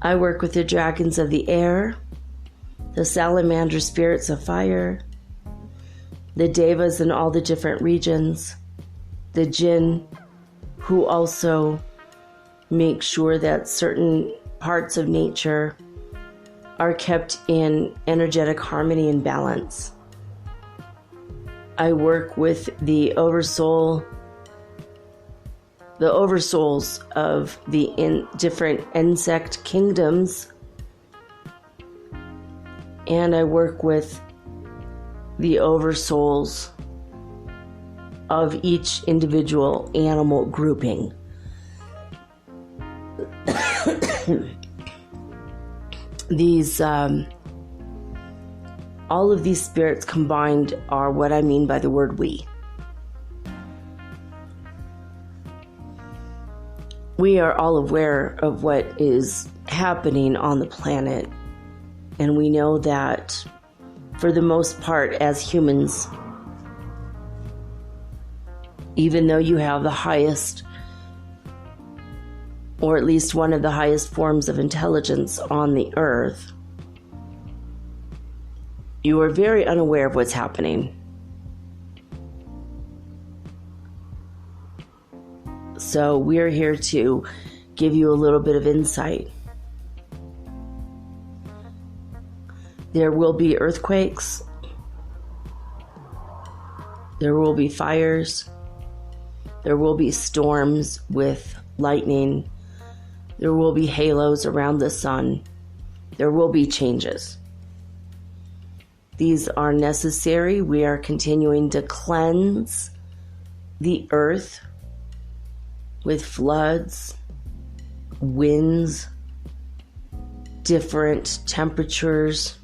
I work with the dragons of the air, the salamander spirits of fire, the devas in all the different regions, the jinn, who also make sure that certain parts of nature are kept in energetic harmony and balance. I work with the oversouls of the different insect kingdoms, and I work with the oversouls of each individual animal grouping. These all of these spirits combined are what I mean by the word we. We are all aware of what is happening on the planet, and we know that for the most part as humans, even though you have the highest, or at least one of the highest forms of intelligence on the earth, you are very unaware of what's happening. So we're here to give you a little bit of insight. There will be earthquakes. There will be fires. There will be storms with lightning. There will be halos around the sun. There will be changes. These are necessary. We are continuing to cleanse the earth with floods, winds, different temperatures,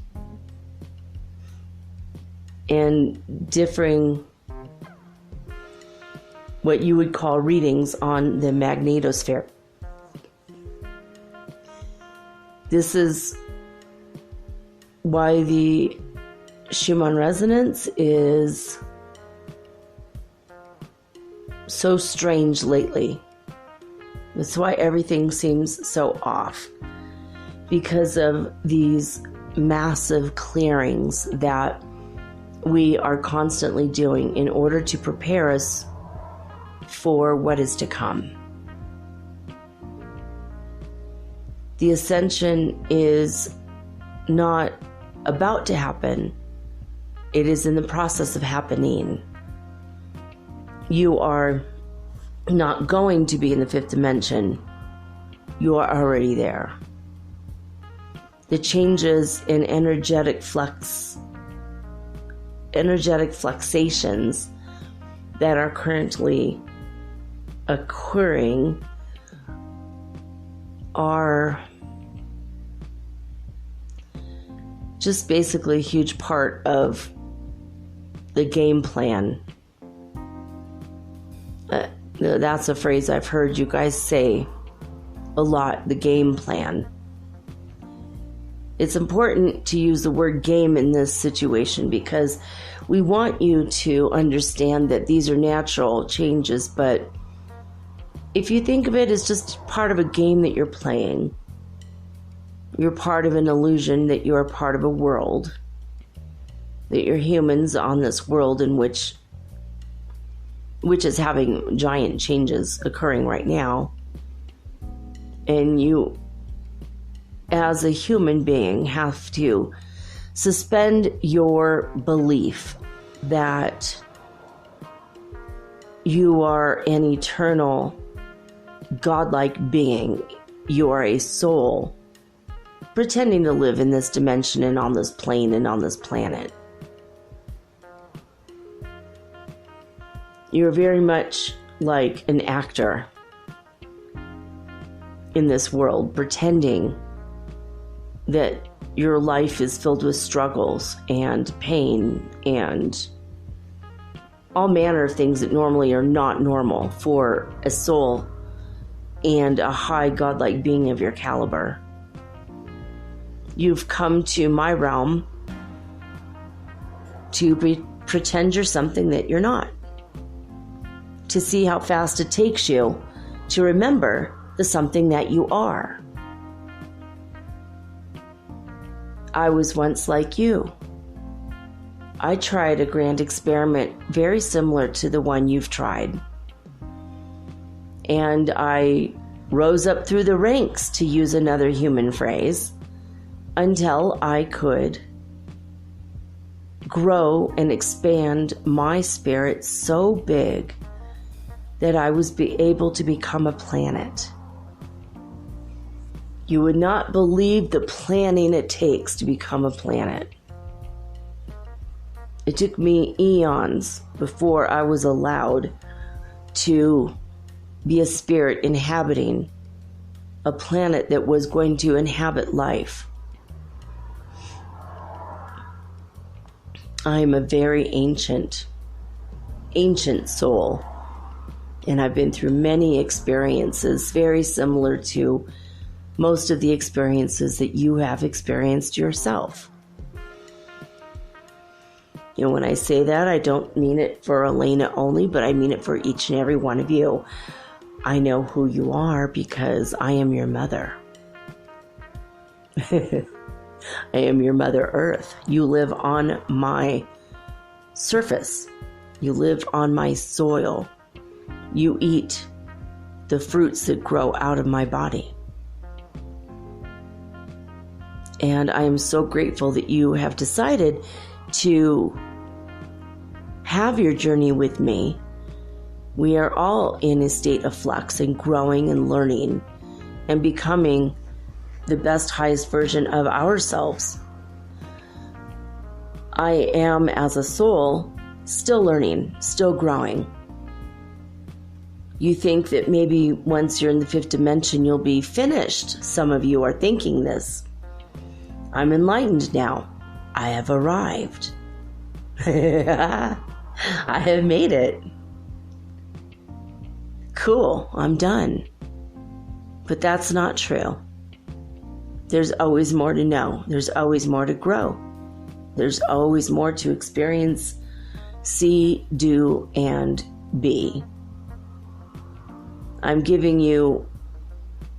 and differing what you would call readings on the magnetosphere. This is why the Schumann Resonance is so strange lately. That's why everything seems so off, because of these massive clearings that we are constantly doing in order to prepare us for what is to come. The ascension is not about to happen. It is in the process of happening. You are not going to be in the fifth dimension. You are already there. The changes in energetic fluctuations that are currently occurring are just basically a huge part of the game plan. That's a phrase I've heard you guys say a lot, the game plan. It's important to use the word game in this situation because we want you to understand that these are natural changes, but if you think of it as just part of a game that you're playing, you're part of an illusion that you're part of a world, that you're humans on this world in which is having giant changes occurring right now. And you, as a human being, have to suspend your belief that you are an eternal, godlike being. You are a soul pretending to live in this dimension and on this plane and on this planet. You're very much like an actor in this world, pretending that your life is filled with struggles and pain and all manner of things that normally are not normal for a soul and a high godlike being of your caliber. You've come to my realm to pretend you're something that you're not, to see how fast it takes you to remember the something that you are. I was once like you. I tried a grand experiment very similar to the one you've tried. And I rose up through the ranks, to use another human phrase, until I could grow and expand my spirit so big that I was able to become a planet. You would not believe the planning it takes to become a planet. It took me eons before I was allowed to be a spirit inhabiting a planet that was going to inhabit life. I am a very ancient soul. And I've been through many experiences very similar to most of the experiences that you have experienced yourself. You know, when I say that, I don't mean it for Elena only, but I mean it for each and every one of you. I know who you are because I am your mother. I am your Mother Earth. You live on my surface. You live on my soil. You eat the fruits that grow out of my body. And I am so grateful that you have decided to have your journey with me. We are all in a state of flux and growing and learning and becoming the best, highest version of ourselves. I am, as a soul, still learning, still growing. You think that maybe once you're in the fifth dimension, you'll be finished. Some of you are thinking this. I'm enlightened now. I have arrived. I have made it. Cool, I'm done. But that's not true. There's always more to know. There's always more to grow. There's always more to experience, see, do, and be. I'm giving you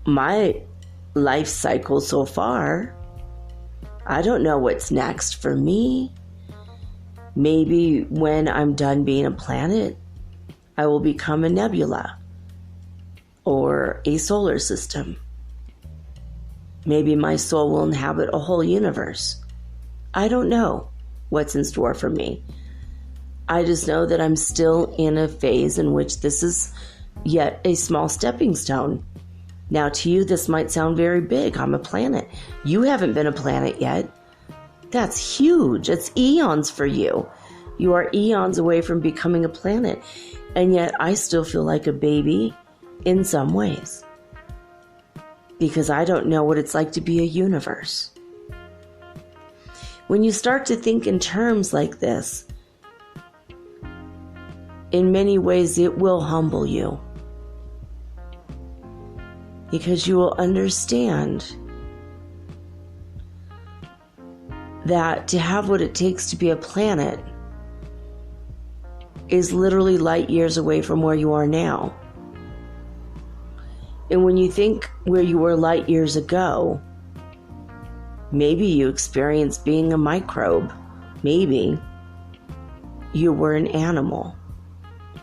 my life cycle so far. I don't know what's next for me. Maybe when I'm done being a planet, I will become a nebula or a solar system. Maybe my soul will inhabit a whole universe. I don't know what's in store for me. I just know that I'm still in a phase in which this is yet a small stepping stone. Now, to you, this might sound very big. I'm a planet. You haven't been a planet yet. That's huge. It's eons for you. You are eons away from becoming a planet. And yet I still feel like a baby in some ways, because I don't know what it's like to be a universe. When you start to think in terms like this, in many ways it will humble you. Because you will understand that to have what it takes to be a planet is literally light years away from where you are now. And when you think where you were light years ago, maybe you experienced being a microbe. Maybe you were an animal.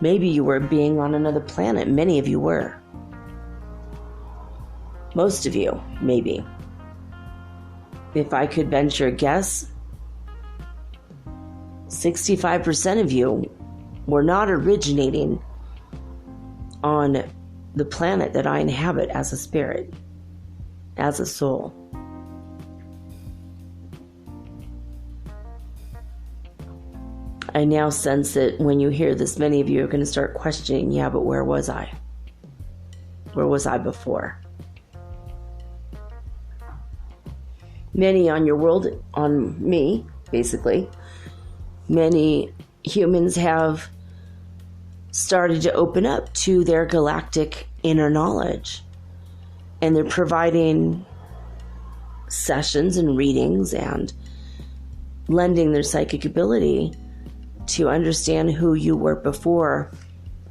Maybe you were being on another planet. Many of you were. Most of you, maybe. If I could venture a guess, 65% of you were not originating on the planet that I inhabit as a spirit, as a soul. I now sense that when you hear this, many of you are going to start questioning, yeah, but where was I? Where was I before? Many on your world, on me, basically, many humans have started to open up to their galactic inner knowledge. And they're providing sessions and readings and lending their psychic ability to understand who you were before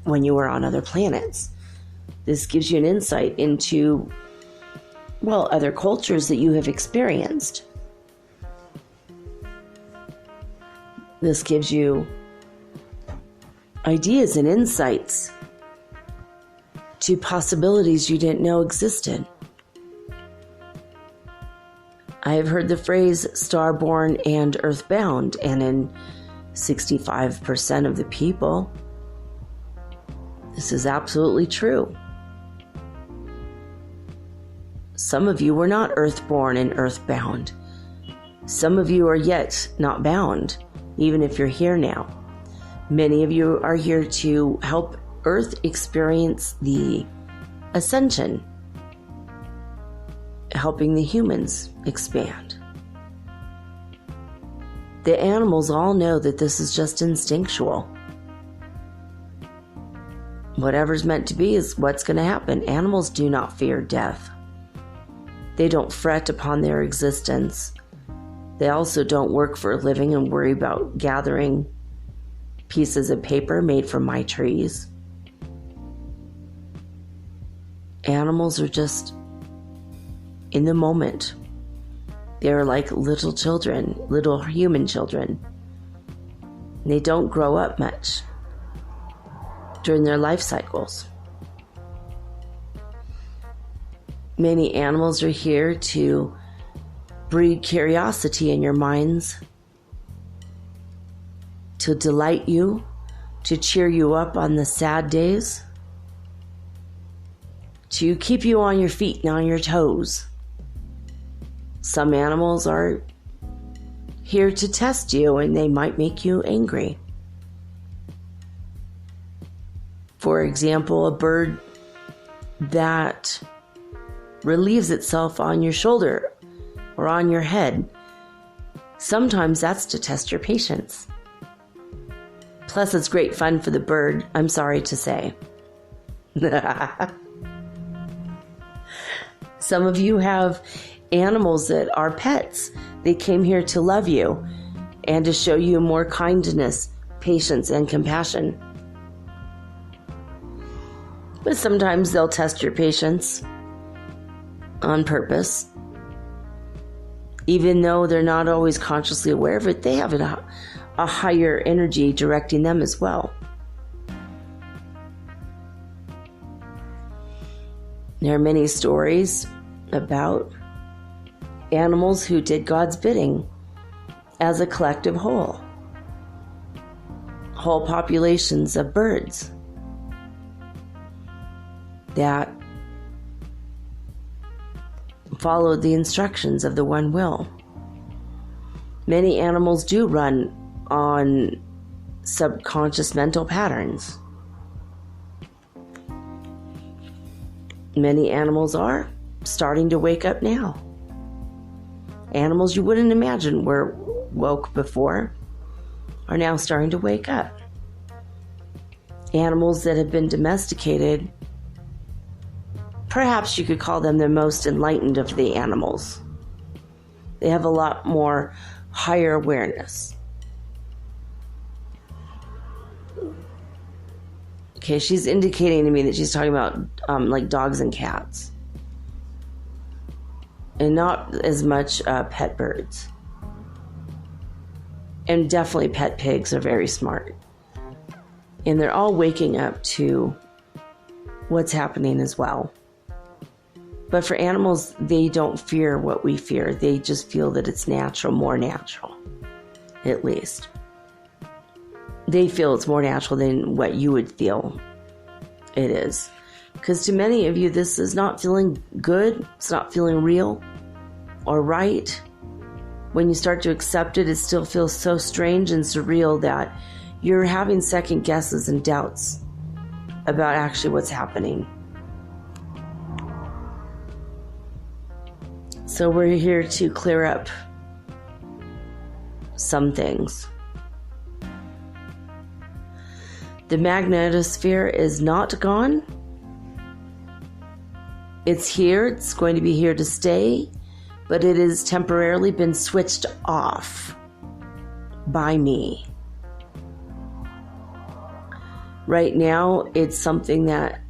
when you were on other planets. This gives you an insight into, well, other cultures that you have experienced. This gives you ideas and insights to possibilities you didn't know existed. I have heard the phrase starborn and earthbound, and in 65% of the people, this is absolutely true. Some of you were not earthborn and earthbound. Some of you are yet not bound, even if you're here now. Many of you are here to help Earth experience the Ascension, helping the humans expand. The animals all know that this is just instinctual. Whatever's meant to be is what's going to happen. Animals do not fear death. They don't fret upon their existence. They also don't work for a living and worry about gathering pieces of paper made from my trees. Animals are just in the moment. They're like little children, little human children. They don't grow up much during their life cycles. Many animals are here to breed curiosity in your minds, to delight you, to cheer you up on the sad days, to keep you on your feet and on your toes. Some animals are here to test you, and they might make you angry. For example, a bird that relieves itself on your shoulder or on your head. Sometimes that's to test your patience. Plus, it's great fun for the bird, I'm sorry to say. Some of you have animals that are pets. They came here to love you and to show you more kindness, patience, and compassion. But sometimes they'll test your patience on purpose. Even though they're not always consciously aware of it, they have a higher energy directing them as well. There are many stories about animals who did God's bidding as a collective whole. Whole populations of birds that followed the instructions of the one will. Many animals do run on subconscious mental patterns. Many animals are starting to wake up now. Animals you wouldn't imagine were woke before are now starting to wake up. Animals that have been domesticated, perhaps you could call them the most enlightened of the animals. They have a lot more higher awareness. Okay, she's indicating to me that she's talking about like dogs and cats. And not as much pet birds. And definitely pet pigs are very smart. And they're all waking up to what's happening as well. But for animals, they don't fear what we fear. They just feel that it's natural, more natural, at least. They feel it's more natural than what you would feel it is. Because to many of you, this is not feeling good. It's not feeling real or right. When you start to accept it, it still feels so strange and surreal that you're having second guesses and doubts about actually what's happening. So we're here to clear up some things. The magnetosphere is not gone. It's here. It's going to be here to stay, but it has temporarily been switched off by me. Right now, it's something that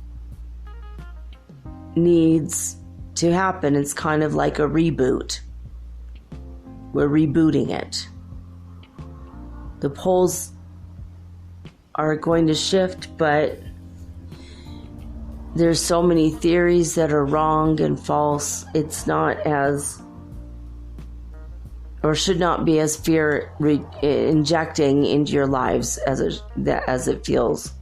needs to happen. It's kind of like a reboot. We're rebooting it. The poles are going to shift, but there's so many theories that are wrong and false. It's not as, or should not be as fear injecting into your lives as it feels.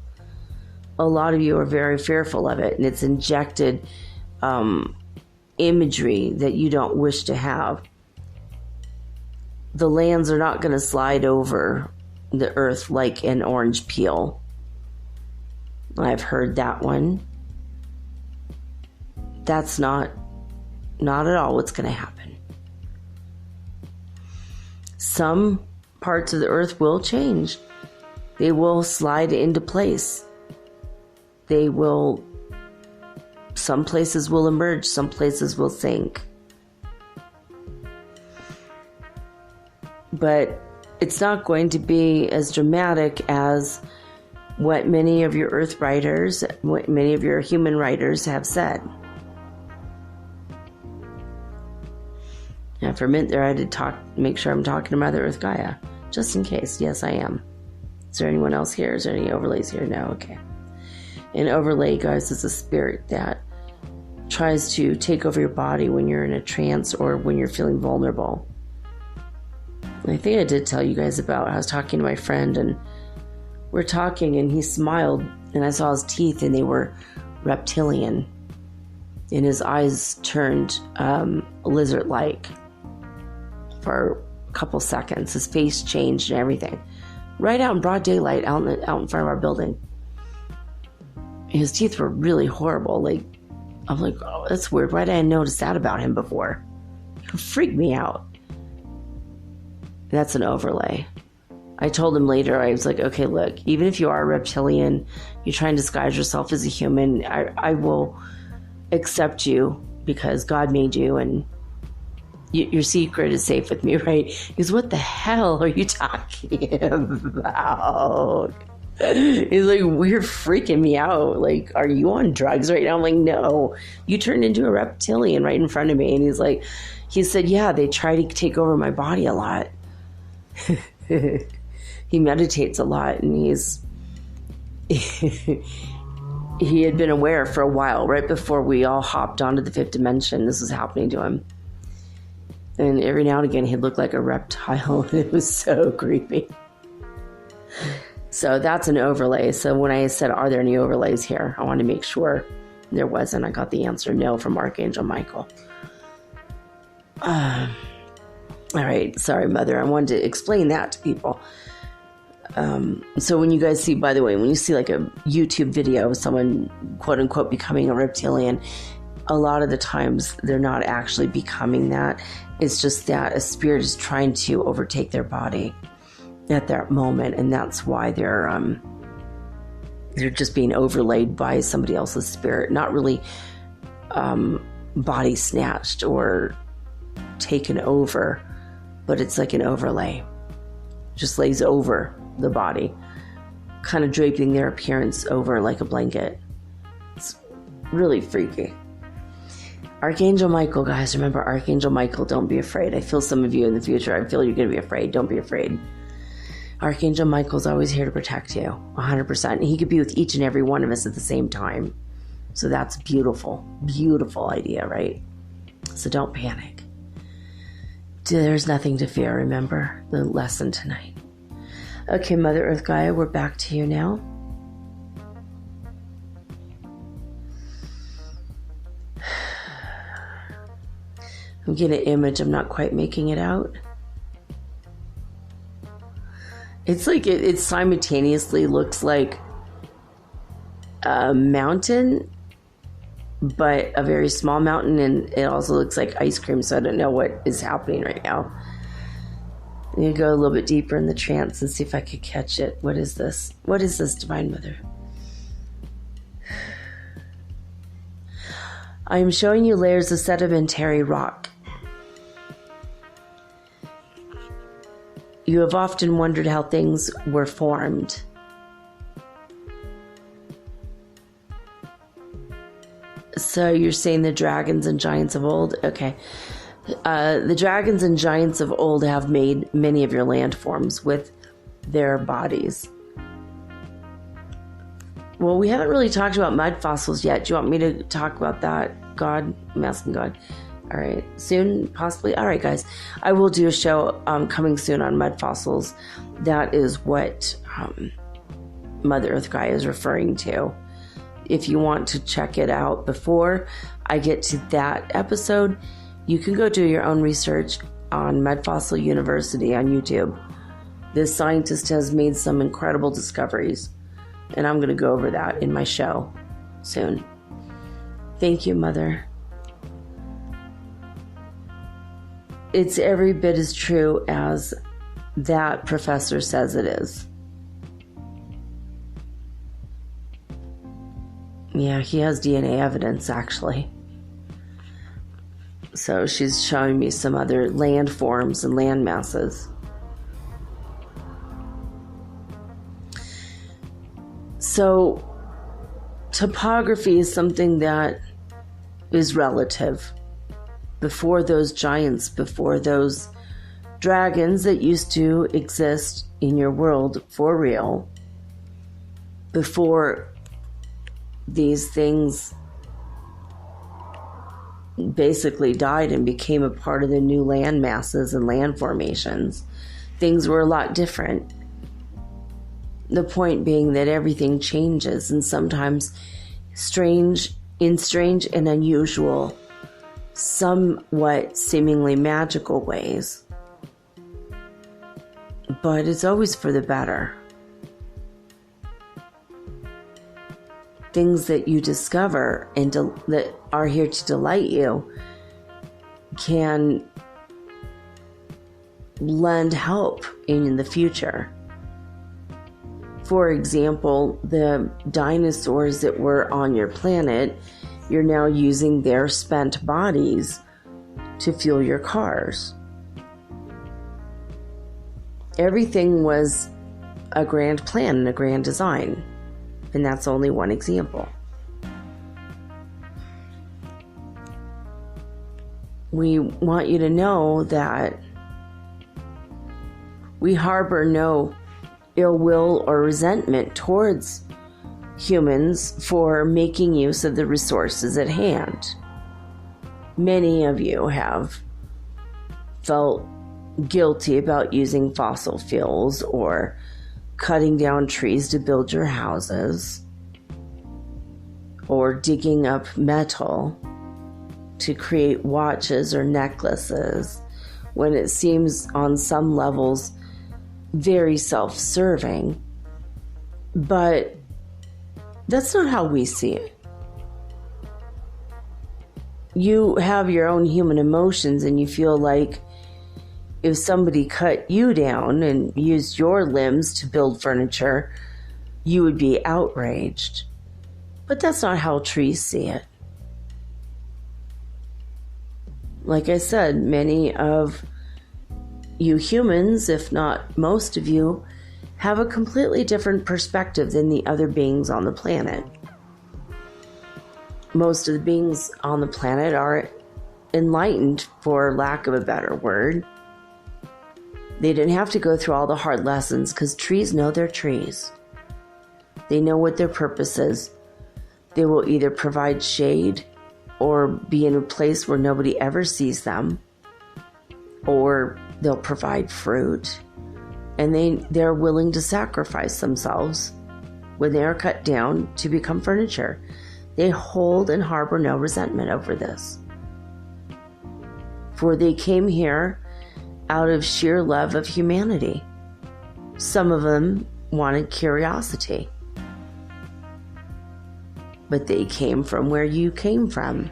A lot of you are very fearful of it, and it's injected imagery that you don't wish to have. The lands are not going to slide over the earth like an orange peel. I've heard that one. That's not at all what's going to happen. Some parts of the earth will change. They will slide into place. Some places will emerge, some places will sink. But it's not going to be as dramatic as what many of your earth writers, what many of your human writers have said. And for a minute there, I had to make sure I'm talking to Mother Earth Gaia, just in case. Yes, I am. Is there anyone else here? Is there any overlays here? No? Okay. An overlay, guys, is a spirit that tries to take over your body when you're in a trance or when you're feeling vulnerable. And I think I did tell you guys about, I was talking to my friend and we're talking and he smiled and I saw his teeth and they were reptilian and his eyes turned lizard-like for a couple seconds. His face changed and everything. Right out in broad daylight, out in front of our building. His teeth were really horrible. I'm like, oh, that's weird. Why didn't I notice that about him before? It freaked me out. That's an overlay. I told him later, I was like, okay, look, even if you are a reptilian, you try and disguise yourself as a human, I will accept you because God made you and your secret is safe with me, right? He goes, what the hell are you talking about? He's like, you're freaking me out. Like, are you on drugs right now? I'm like, no, you turned into a reptilian right in front of me. And he said, yeah, they try to take over my body a lot. He meditates a lot and he had been aware for a while, right before we all hopped onto the fifth dimension. This was happening to him. And every now and again, he'd look like a reptile. It was so creepy. So that's an overlay. So when I said, are there any overlays here? I wanted to make sure there wasn't. I got the answer no from Archangel Michael. All right. Sorry, Mother. I wanted to explain that to people. So when you guys see, by the way, when you see like a YouTube video of someone, quote unquote, becoming a reptilian, a lot of the times they're not actually becoming that. It's just that a spirit is trying to overtake their body at that moment, and that's why they're just being overlaid by somebody else's spirit, not really body snatched or taken over, but it's like an overlay. Just lays over the body, kind of draping their appearance over like a blanket. It's really freaky. Archangel Michael, guys, remember Archangel Michael, don't be afraid. I feel some of you in the future, I feel you're going to be afraid. Don't be afraid. Archangel Michael's always here to protect you, 100%. And he could be with each and every one of us at the same time. So that's beautiful, beautiful idea, right? So don't panic. There's nothing to fear, remember the lesson tonight. Okay, Mother Earth Gaia, we're back to you now. I'm getting an image, I'm not quite making it out. It's like it simultaneously looks like a mountain, but a very small mountain, and it also looks like ice cream, so I don't know what is happening right now. I'm going to go a little bit deeper in the trance and see if I could catch it. What is this? What is this, Divine Mother? I am showing you layers of sedimentary rock. You have often wondered how things were formed. So you're saying the dragons and giants of old? Okay. The dragons and giants of old have made many of your landforms with their bodies. Well, we haven't really talked about mud fossils yet. Do you want me to talk about that? God? I'm asking God. All right. Soon, possibly. All right, guys. I will do a show coming soon on mud fossils. That is what Mother Earth Gaia is referring to. If you want to check it out before I get to that episode, you can go do your own research on Mud Fossil University on YouTube. This scientist has made some incredible discoveries, and I'm going to go over that in my show soon. Thank you, Mother. It's every bit as true as that professor says it is. Yeah, he has DNA evidence, actually. So she's showing me some other landforms and land masses. So topography is something that is relative. Before those giants, before those dragons that used to exist in your world for real, before these things basically died and became a part of the new land masses and land formations, things were a lot different. The point being that everything changes, and sometimes strange and unusual, somewhat seemingly magical ways. But it's always for the better. Things that you discover and that are here to delight you can lend help in the future. For example, the dinosaurs that were on your planet, you're now using their spent bodies to fuel your cars. Everything was a grand plan and a grand design, and that's only one example. We want you to know that we harbor no ill will or resentment towards humans for making use of the resources at hand. Many of you have felt guilty about using fossil fuels or cutting down trees to build your houses, or digging up metal to create watches or necklaces, when it seems on some levels very self-serving. But that's not how we see it. you have your own human emotions, and you feel like if somebody cut you down and used your limbs to build furniture, you would be outraged. But that's not how trees see it. Like I said, many of you humans, if not most of you, have a completely different perspective than the other beings on the planet. Most of the beings on the planet are enlightened, for lack of a better word. They didn't have to go through all the hard lessons because trees know they're trees. They know what their purpose is. They will either provide shade or be in a place where nobody ever sees them, or they'll provide fruit. And they're willing to sacrifice themselves when they are cut down to become furniture. They hold and harbor no resentment over this. For they came here out of sheer love of humanity. Some of them wanted curiosity. But they came from where you came from.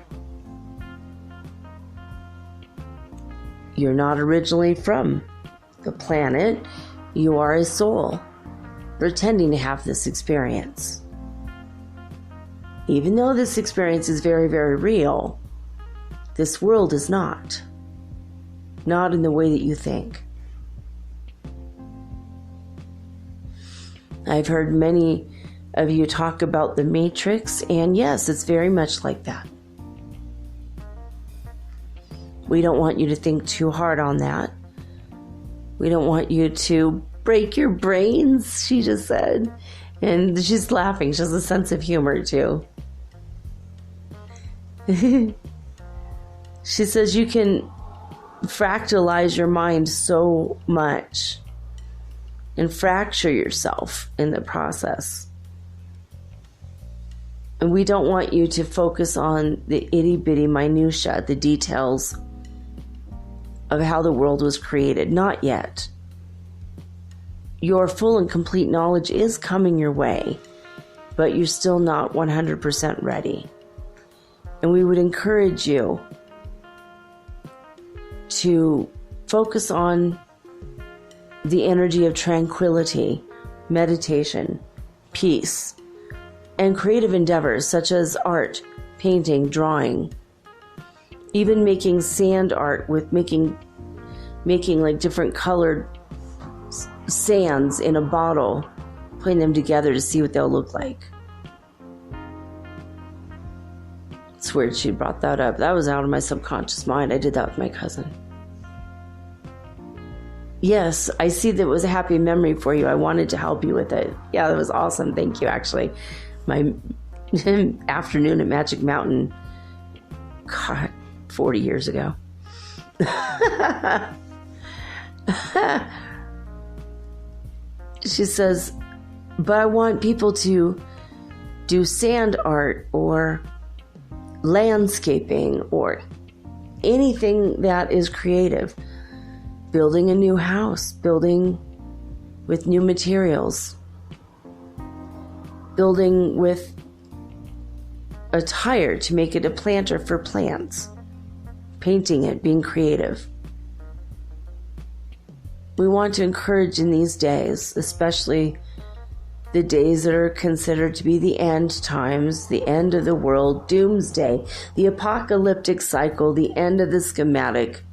You're not originally from the planet. You are a soul pretending to have this experience. Even though this experience is very, very real, this world is not. Not in the way that you think. I've heard many of you talk about the Matrix, and yes, it's very much like that. We don't want you to think too hard on that. We don't want you to break your brains, she just said. And she's laughing. She has a sense of humor, too. She says you can fractalize your mind so much and fracture yourself in the process. And we don't want you to focus on the itty-bitty minutia, the details of how the world was created. Not yet. Your full and complete knowledge is coming your way, but you're still not 100% ready. And we would encourage you to focus on the energy of tranquility, meditation, peace, and creative endeavors such as art, painting, drawing, even making sand art with making like different colored sands in a bottle, putting them together to see what they'll look like. It's weird she brought that up. That was out of my subconscious mind. I did that with my cousin. Yes, I see that it was a happy memory for you. I wanted to help you with it. Yeah, that was awesome. Thank you, actually. My afternoon at Magic Mountain, God, 40 years ago. She says, but I want people to do sand art or landscaping or anything that is creative. Building a new house, building with new materials, building with a tire to make it a planter for plants, painting it, being creative. We want to encourage in these days, especially the days that are considered to be the end times, the end of the world, doomsday, the apocalyptic cycle, the end of the schematic,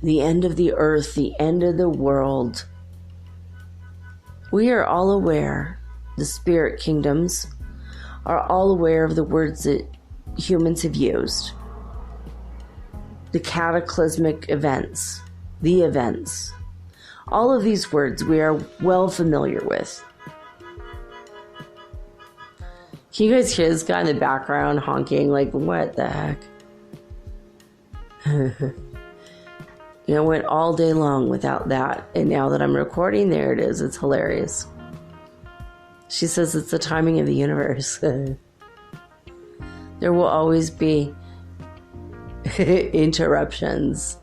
the end of the earth, the end of the world. We are all aware, the spirit kingdoms are all aware of the words that humans have used. The cataclysmic events, the events. All of these words we are well familiar with. Can you guys hear this guy in the background honking? Like, what the heck? Went all day long without that. And now that I'm recording, there it is. It's hilarious. She says it's the timing of the universe. There will always be interruptions.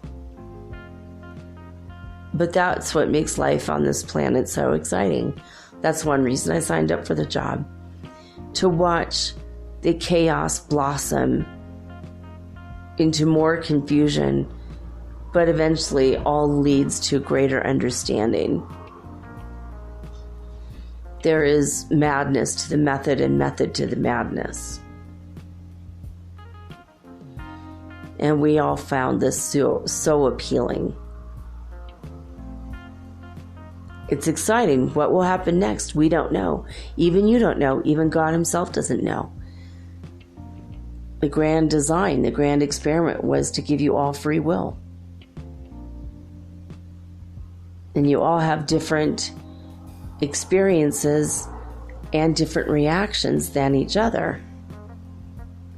But that's what makes life on this planet so exciting. That's one reason I signed up for the job. To watch the chaos blossom into more confusion, but eventually all leads to greater understanding. There is madness to the method and method to the madness. And we all found this so appealing. It's exciting. What will happen next? We don't know. Even you don't know. Even God himself doesn't know. The grand design, the grand experiment was to give you all free will. And you all have different experiences and different reactions than each other.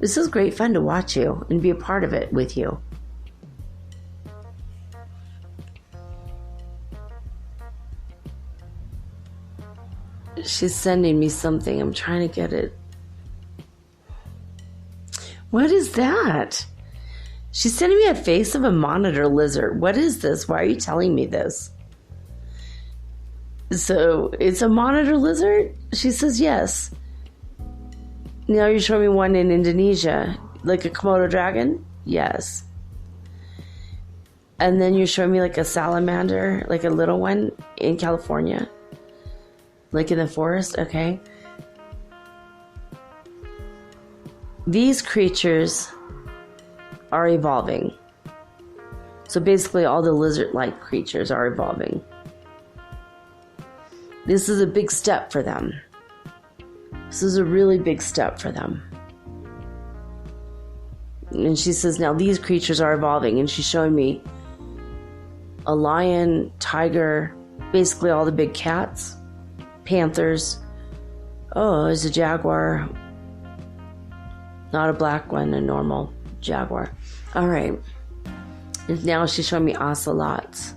This is great fun to watch you and be a part of it with you. She's sending me something. I'm trying to get it. What is that? She's sending me a face of a monitor lizard. What is this? Why are you telling me this? So it's a monitor lizard? She says yes. Now you're showing me one in Indonesia, like a Komodo dragon? Yes. And then you're showing me like a salamander, like a little one in California, like in the forest? Okay. These creatures are evolving. So basically all the lizard-like creatures are evolving. This is a big step for them. This is a really big step for them. And she says, now these creatures are evolving. And she's showing me a lion, tiger, basically all the big cats, panthers. Oh, there's a jaguar. Not a black one, a normal jaguar. All right. And now she's showing me ocelots.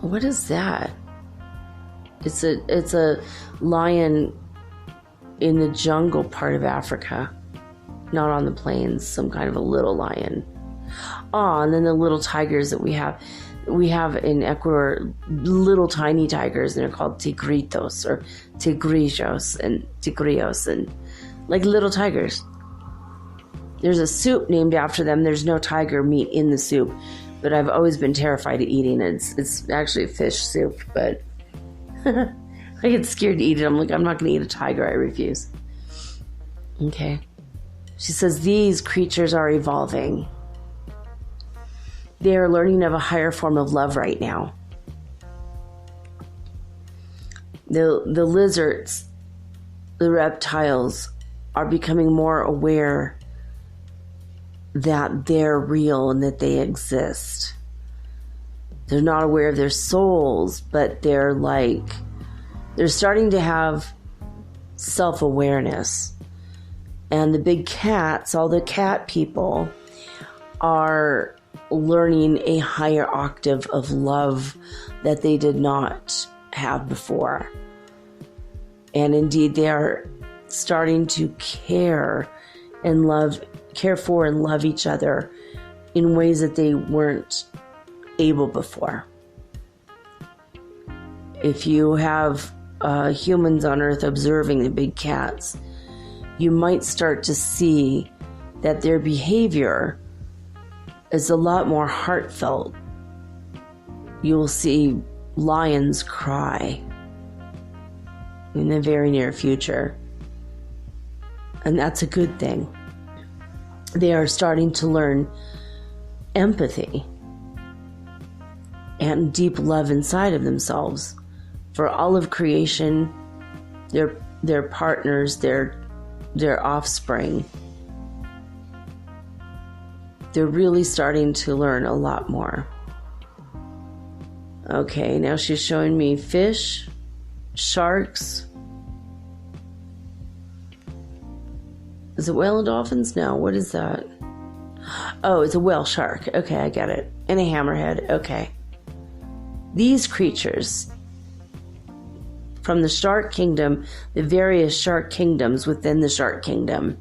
What is that? It's a lion in the jungle part of Africa, not on the plains, some kind of a little lion. Oh, and then the little tigers that we have in Ecuador, little tiny tigers, and they're called tigritos or tigrillos and tigrios, and like little tigers. There's a soup named after them. There's no tiger meat in the soup, but I've always been terrified of eating it. It's actually a fish soup, but I get scared to eat it. I'm like, I'm not going to eat a tiger. I refuse. Okay. She says, these creatures are evolving. They are learning of a higher form of love right now. The lizards, the reptiles, are becoming more aware that they're real and that they exist. They're not aware of their souls, but they're starting to have self-awareness. And the big cats, all the cat people, are learning a higher octave of love that they did not have before. And indeed, they are starting to care for and love each other in ways that they weren't able before. If you have humans on Earth observing the big cats, you might start to see that their behavior is a lot more heartfelt. You'll see lions cry in the very near future. And that's a good thing. They are starting to learn empathy and deep love inside of themselves for all of creation, their partners, their offspring. They're really starting to learn a lot more. Okay, now she's showing me fish, sharks. Is it whale and dolphins? No, what is that? Oh, it's a whale shark. Okay, I get it. And a hammerhead. Okay. These creatures from the shark kingdom, the various shark kingdoms within the shark kingdom,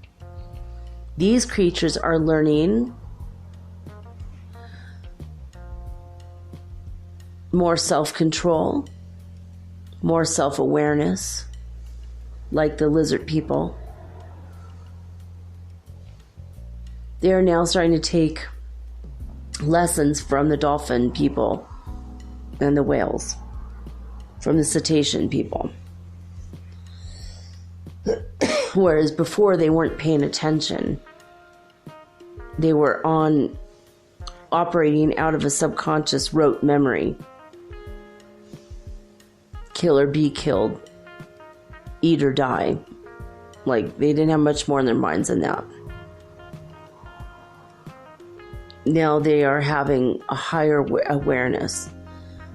these creatures are learning more self-control, more self-awareness, like the lizard people. They are now starting to take lessons from the dolphin people and the whales, from the cetacean people. Whereas before they weren't paying attention. They were operating out of a subconscious rote memory. Kill or be killed. Eat or die. Like, they didn't have much more in their minds than that. Now they are having a higher awareness.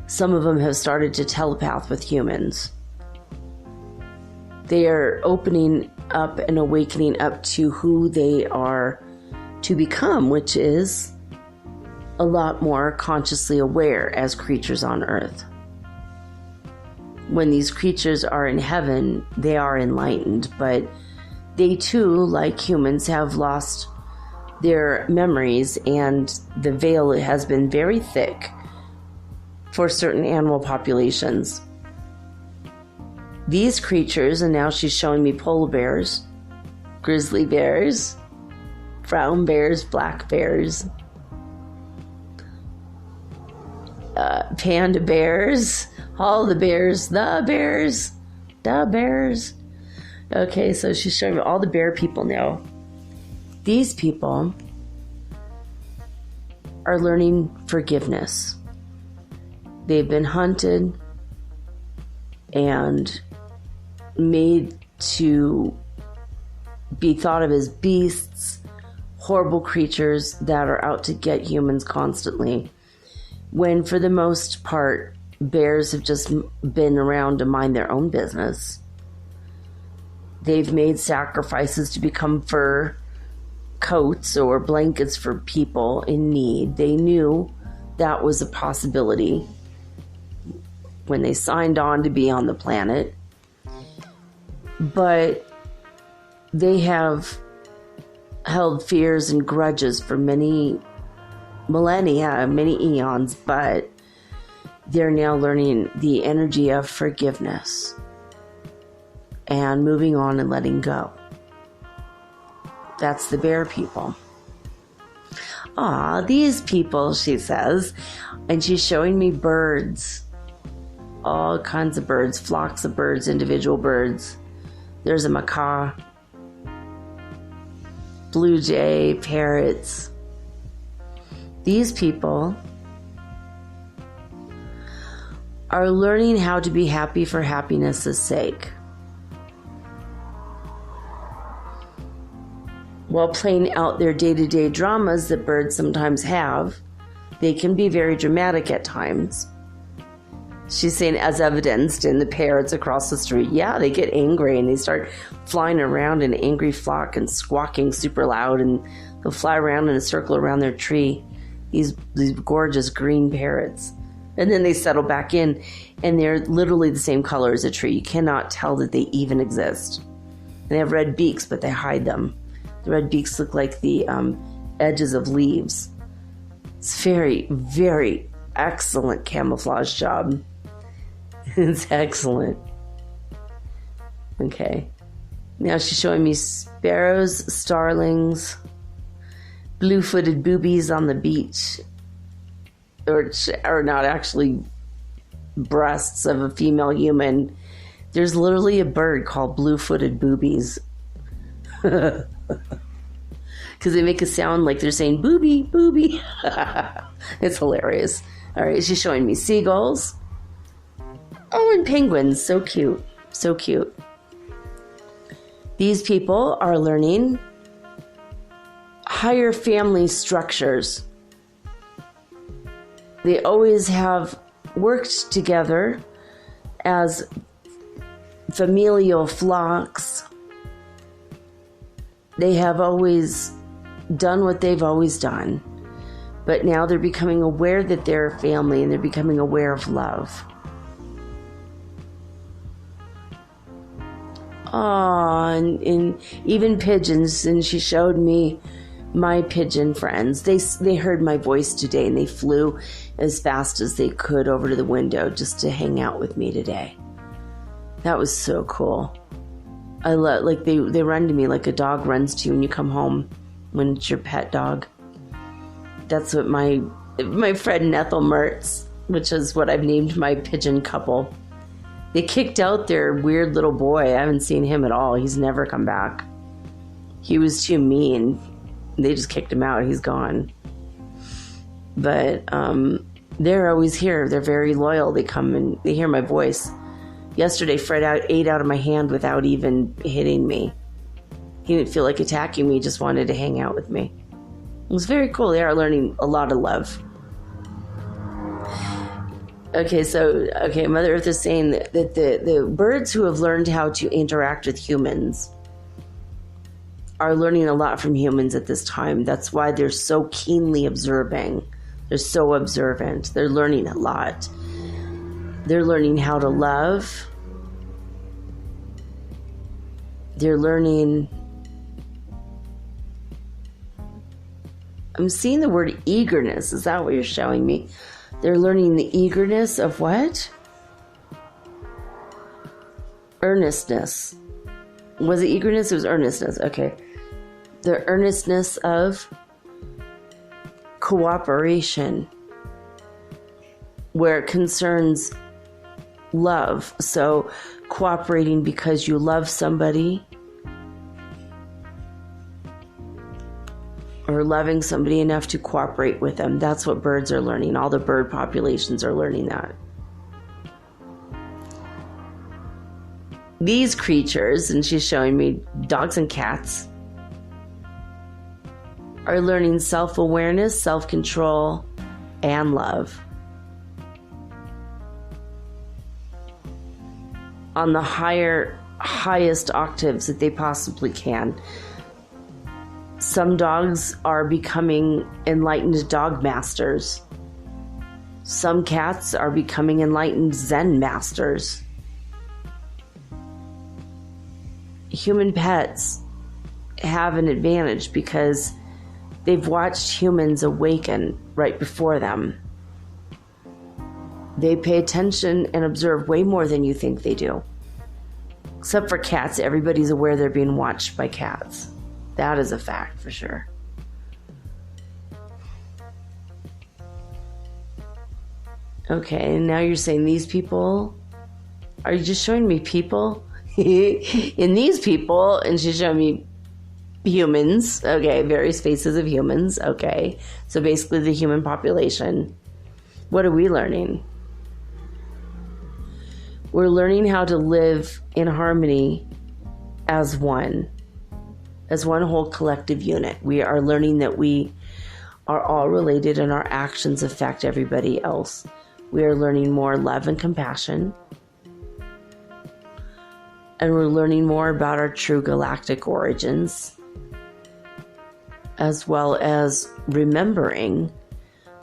Some of them have started to telepath with humans. They are opening up and awakening up to who they are to become, which is a lot more consciously aware as creatures on Earth. When these creatures are in heaven, they are enlightened, but they too, like humans, have lost their memories, and the veil has been very thick for certain animal populations. These creatures, and now she's showing me polar bears, grizzly bears, brown bears, black bears, panda bears, all the bears, the bears. Okay, so she's showing me all the bear people now. These people are learning forgiveness. They've been hunted and made to be thought of as beasts, horrible creatures that are out to get humans constantly, when for the most part, bears have just been around to mind their own business. They've made sacrifices to become fur coats or blankets for people in need. They knew that was a possibility when they signed on to be on the planet. But they have held fears and grudges for many millennia, many eons, but they're now learning the energy of forgiveness and moving on and letting go. That's the bear people. These people, she says, and she's showing me birds, all kinds of birds, flocks of birds, individual birds. There's a macaw, blue jay, parrots. These people are learning how to be happy for happiness' sake, while playing out their day-to-day dramas that birds sometimes have. They can be very dramatic at times. She's saying, as evidenced in the parrots across the street. Yeah, they get angry and they start flying around in an angry flock and squawking super loud, and they'll fly around in a circle around their tree. These gorgeous green parrots. And then they settle back in, and they're literally the same color as a tree. You cannot tell that they even exist. And they have red beaks, but they hide them. The red beaks look like the edges of leaves. It's very, very excellent camouflage job. It's excellent. Okay. Now she's showing me sparrows, starlings, blue-footed boobies on the beach. Or are not actually breasts of a female human. There's literally a bird called blue-footed boobies. Because they make a sound like they're saying booby, booby. It's hilarious. All right, she's showing me seagulls. Oh, and penguins. So cute. So cute. These people are learning higher family structures. They always have worked together as familial flocks. They have always done what they've always done. But now they're becoming aware that they're a family, and they're becoming aware of love. And even pigeons, and she showed me my pigeon friends. They heard my voice today, and they flew as fast as they could over to the window just to hang out with me today. That was so cool. I love, like, they run to me like a dog runs to you when you come home when it's your pet dog. That's what my friend Ethel Mertz, which is what I've named my pigeon couple. They kicked out their weird little boy. I haven't seen him at all. He's never come back. He was too mean. They just kicked him out. He's gone. But they're always here. They're very loyal. They come and they hear my voice. Yesterday, Fred ate out of my hand without even hitting me. He didn't feel like attacking me. He just wanted to hang out with me. It was very cool. They are learning a lot of love. Okay, Mother Earth is saying that the birds who have learned how to interact with humans are learning a lot from humans at this time. That's why they're so keenly observing. They're so observant. They're learning a lot. They're learning how to love. They're learning... I'm seeing the word eagerness. Is that what you're showing me? They're learning the eagerness of what? Earnestness. Was it eagerness? It was earnestness. Okay. The earnestness of cooperation, where it concerns love. So cooperating because you love somebody, or loving somebody enough to cooperate with them. That's what birds are learning. All the bird populations are learning that. These creatures, and she's showing me dogs and cats, are learning self-awareness, self-control, and love. On the highest octaves that they possibly can. Some dogs are becoming enlightened dog masters. Some cats are becoming enlightened Zen masters. Human pets have an advantage because they've watched humans awaken right before them. They pay attention and observe way more than you think they do. Except for cats, everybody's aware they're being watched by cats. That is a fact for sure. Okay, and now you're saying these people. Are you just showing me people? In these people, and she's showing me humans. Okay, various faces of humans. Okay, so basically the human population. What are we learning? We're learning how to live in harmony as one whole collective unit. We are learning that we are all related and our actions affect everybody else. We are learning more love and compassion. And we're learning more about our true galactic origins, as well as remembering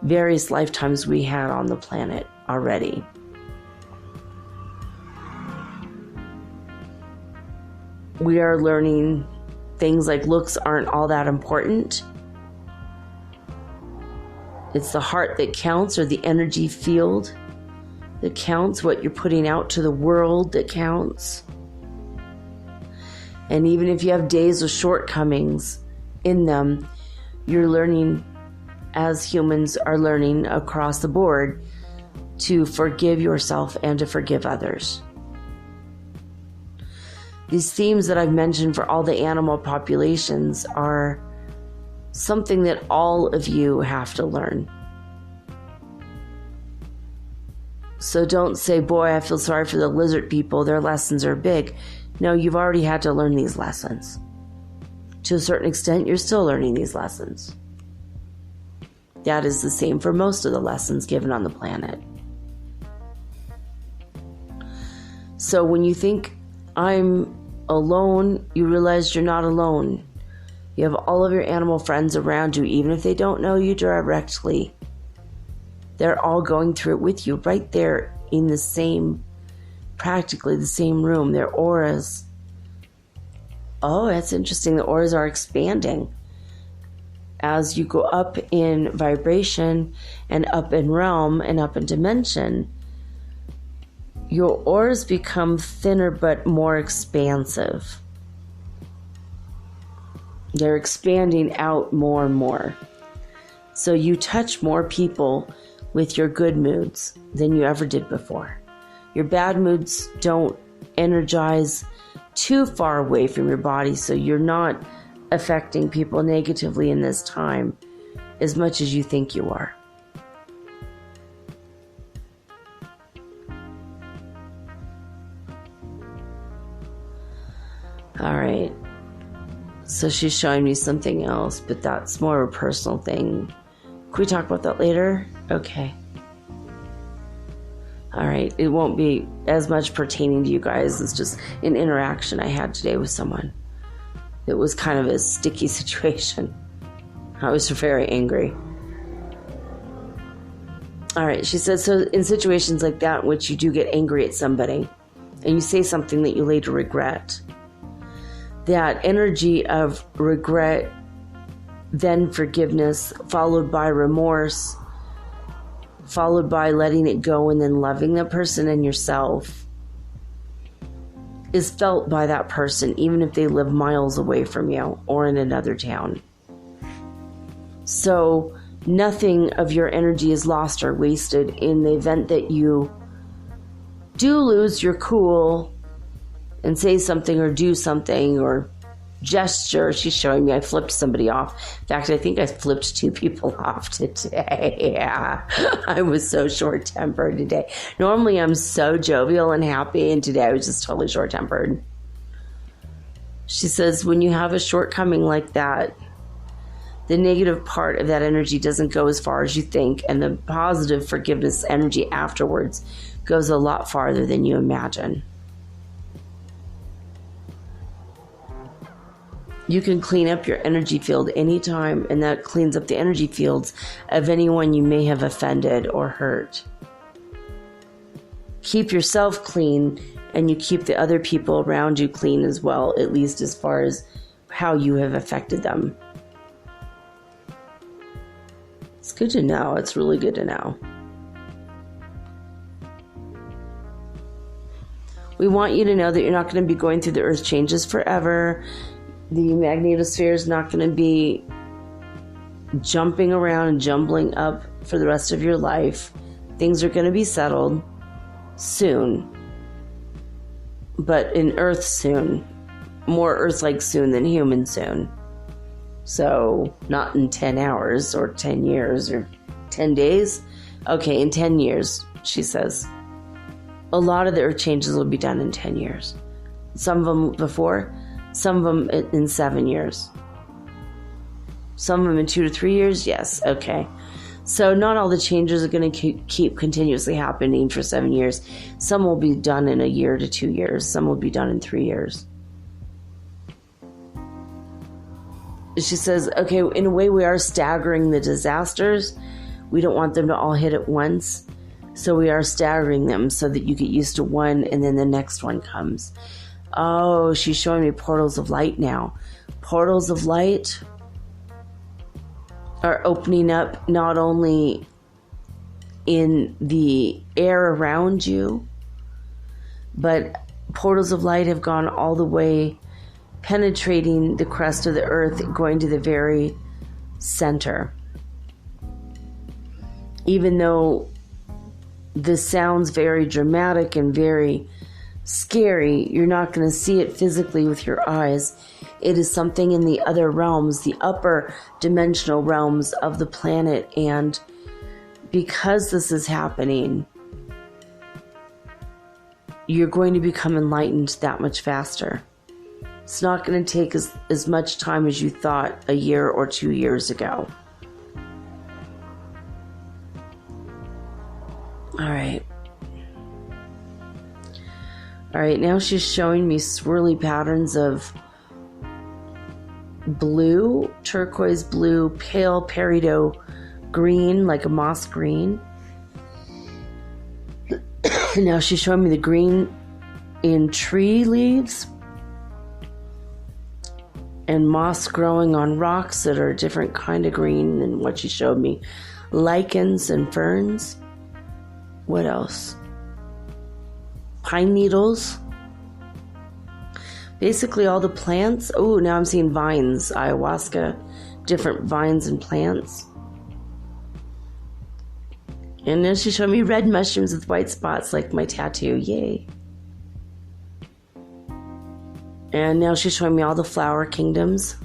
various lifetimes we had on the planet already. We are learning things like looks aren't all that important. It's the heart that counts, or the energy field that counts, what you're putting out to the world that counts. And even if you have days with shortcomings in them, you're learning, as humans are learning across the board, to forgive yourself and to forgive others. These themes that I've mentioned for all the animal populations are something that all of you have to learn. So don't say, boy, I feel sorry for the lizard people. Their lessons are big. No, you've already had to learn these lessons. To a certain extent, you're still learning these lessons. That is the same for most of the lessons given on the planet. So when you think, I'm alone, you realize you're not alone. You have all of your animal friends around you, even if they don't know you directly. They're all going through it with you, right there in the same, practically the same room. Their auras. Oh, that's interesting. The auras are expanding. As you go up in vibration and up in realm and up in dimension, your auras become thinner but more expansive. They're expanding out more and more. So you touch more people with your good moods than you ever did before. Your bad moods don't energize too far away from your body, so you're not affecting people negatively in this time as much as you think you are. All right. So she's showing me something else, but that's more of a personal thing. Can we talk about that later? Okay. All right. It won't be as much pertaining to you guys. It's just an interaction I had today with someone. It was kind of a sticky situation. I was very angry. All right. She says, so in situations like that, in which you do get angry at somebody and you say something that you later regret, that energy of regret, then forgiveness, followed by remorse, followed by letting it go and then loving the person and yourself, is felt by that person, even if they live miles away from you or in another town. So nothing of your energy is lost or wasted in the event that you do lose your cool and say something or do something or gesture. She's showing me I flipped somebody off. In fact, I think I flipped 2 people off today. Yeah, I was so short-tempered today. Normally I'm so jovial and happy, and today I was just totally short-tempered. She says, when you have a shortcoming like that, the negative part of that energy doesn't go as far as you think, and the positive forgiveness energy afterwards goes a lot farther than you imagine. You can clean up your energy field anytime, and that cleans up the energy fields of anyone you may have offended or hurt. Keep yourself clean, and you keep the other people around you clean as well, at least as far as how you have affected them. It's good to know. It's really good to know. We want you to know that you're not going to be going through the earth changes forever. The magnetosphere is not going to be jumping around and jumbling up for the rest of your life. Things are going to be settled soon. But in Earth soon. More Earth-like soon than human soon. So, not in 10 hours or 10 years or 10 days. Okay, in 10 years, she says. A lot of the Earth changes will be done in 10 years. Some of them before. Some of them in 7 years. Some of them in 2 to 3 years? Yes. Okay. So not all the changes are going to keep continuously happening for 7 years. Some will be done in 1 year to 2 years. Some will be done in 3 years. She says, okay, in a way we are staggering the disasters. We don't want them to all hit at once. So we are staggering them so that you get used to one and then the next one comes. Oh, she's showing me portals of light now. Portals of light are opening up not only in the air around you, but portals of light have gone all the way, penetrating the crust of the earth, going to the very center. Even though this sounds very dramatic and very scary, you're not going to see it physically with your eyes. It is something in the other realms, the upper dimensional realms of the planet, and because this is happening, you're going to become enlightened that much faster. It's not going to take as much time as you thought 1 year or 2 years ago. All right, now she's showing me swirly patterns of blue, turquoise blue, pale peridot green, like a moss green. Now she's showing me the green in tree leaves and moss growing on rocks that are a different kind of green than what she showed me. Lichens and ferns. What else? Pine needles. Basically all the plants. Oh, now I'm seeing vines, ayahuasca, different vines and plants. And then she showed me red mushrooms with white spots like my tattoo. Yay. And now she's showing me all the flower kingdoms.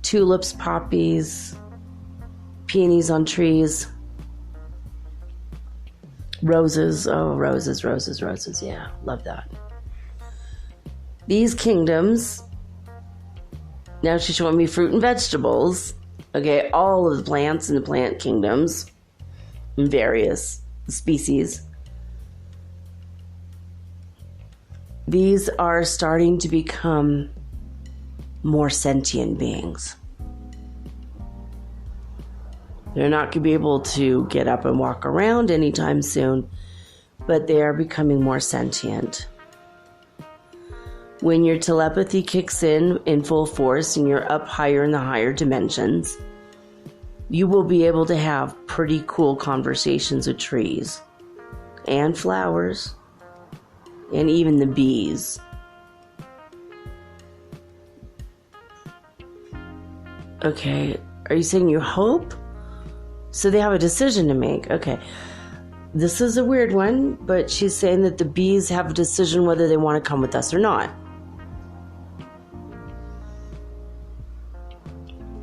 Tulips, poppies, peonies on trees. Roses. Oh, roses, roses, roses. Yeah, love that. These kingdoms. Now she's showing me fruit and vegetables. Okay, all of the plants in the plant kingdoms. In various species. These are starting to become more sentient beings. They're not going to be able to get up and walk around anytime soon, but they are becoming more sentient. When your telepathy kicks in full force and you're up higher in the higher dimensions, you will be able to have pretty cool conversations with trees and flowers and even the bees. Okay, are you saying you hope? So they have a decision to make. Okay, this is a weird one, but she's saying that the bees have a decision whether they want to come with us or not.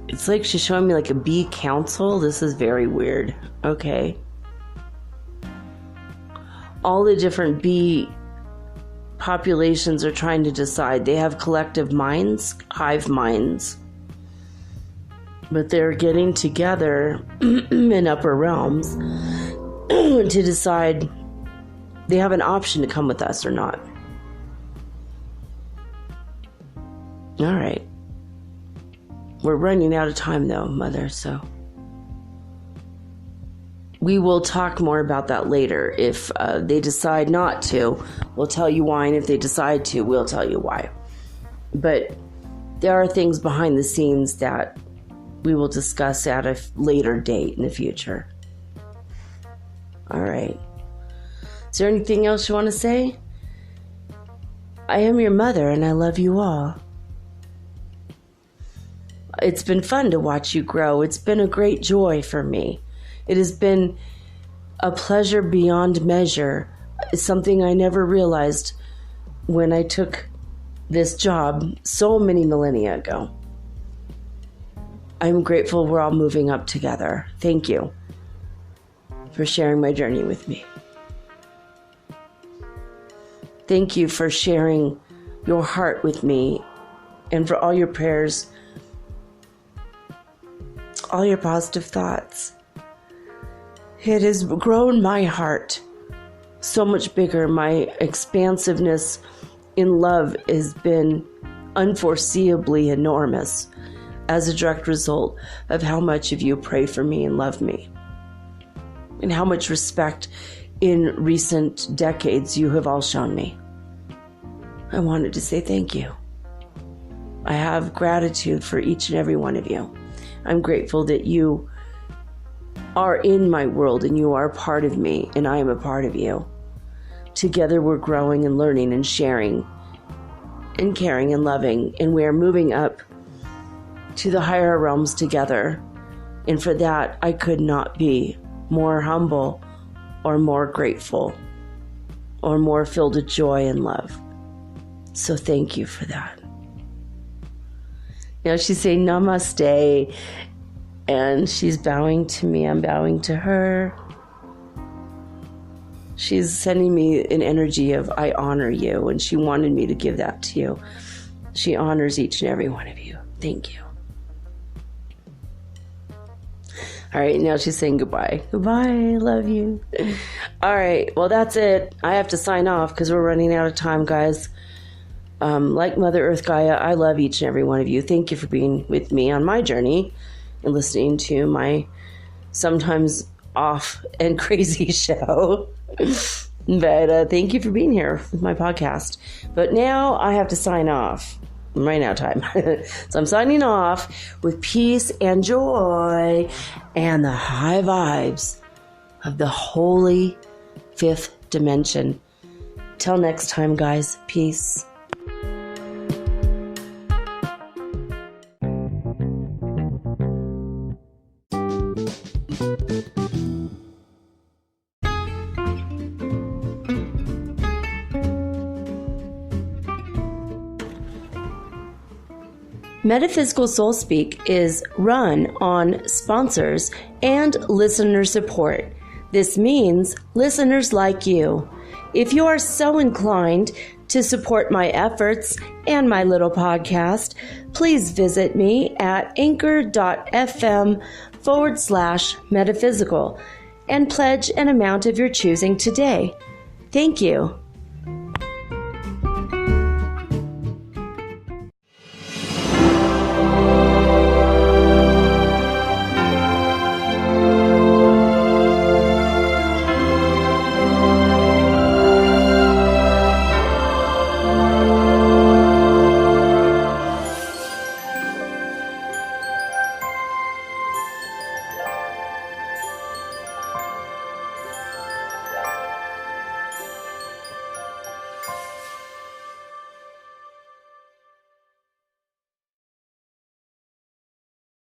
It's like she's showing me like a bee council. This is very weird. Okay. All the different bee populations are trying to decide. They have collective minds, hive minds. But they're getting together in upper realms to decide they have an option to come with us or not. All right. We're running out of time though, Mother, so we will talk more about that later. If they decide not to, we'll tell you why, and if they decide to, we'll tell you why. But there are things behind the scenes that we will discuss at a later date in the future. All right. Is there anything else you want to say? I am your mother, and I love you all. It's been fun to watch you grow. It's been a great joy for me. It has been a pleasure beyond measure. It's something I never realized when I took this job so many millennia ago. I'm grateful we're all moving up together. Thank you for sharing my journey with me. Thank you for sharing your heart with me and for all your prayers, all your positive thoughts. It has grown my heart so much bigger. My expansiveness in love has been unforeseeably enormous as a direct result of how much of you pray for me and love me, and how much respect in recent decades you have all shown me. I wanted to say thank you. I have gratitude for each and every one of you. I'm grateful that you are in my world and you are a part of me and I am a part of you. Together we're growing and learning and sharing and caring and loving, and we are moving up to the higher realms together. And for that, I could not be more humble or more grateful or more filled with joy and love. So thank you for that. Now she's saying namaste, and she's bowing to me. I'm bowing to her. She's sending me an energy of I honor you, and she wanted me to give that to you. She honors each and every one of you. Thank you. All right, now she's saying goodbye. Goodbye, love you. All right, well, that's it. I have to sign off because we're running out of time, guys. Like Mother Earth Gaia, I love each and every one of you. Thank you for being with me on my journey and listening to my sometimes off and crazy show. But thank you for being here with my podcast. But now I have to sign off. I'm running out of time. So I'm signing off with peace and joy and the high vibes of the holy fifth dimension. Till next time, guys. Peace. Metaphysical Soul Speak is run on sponsors and listener support. This means listeners like you. If you are so inclined to support my efforts and my little podcast, please visit me at anchor.fm/metaphysical and pledge an amount of your choosing today. Thank you.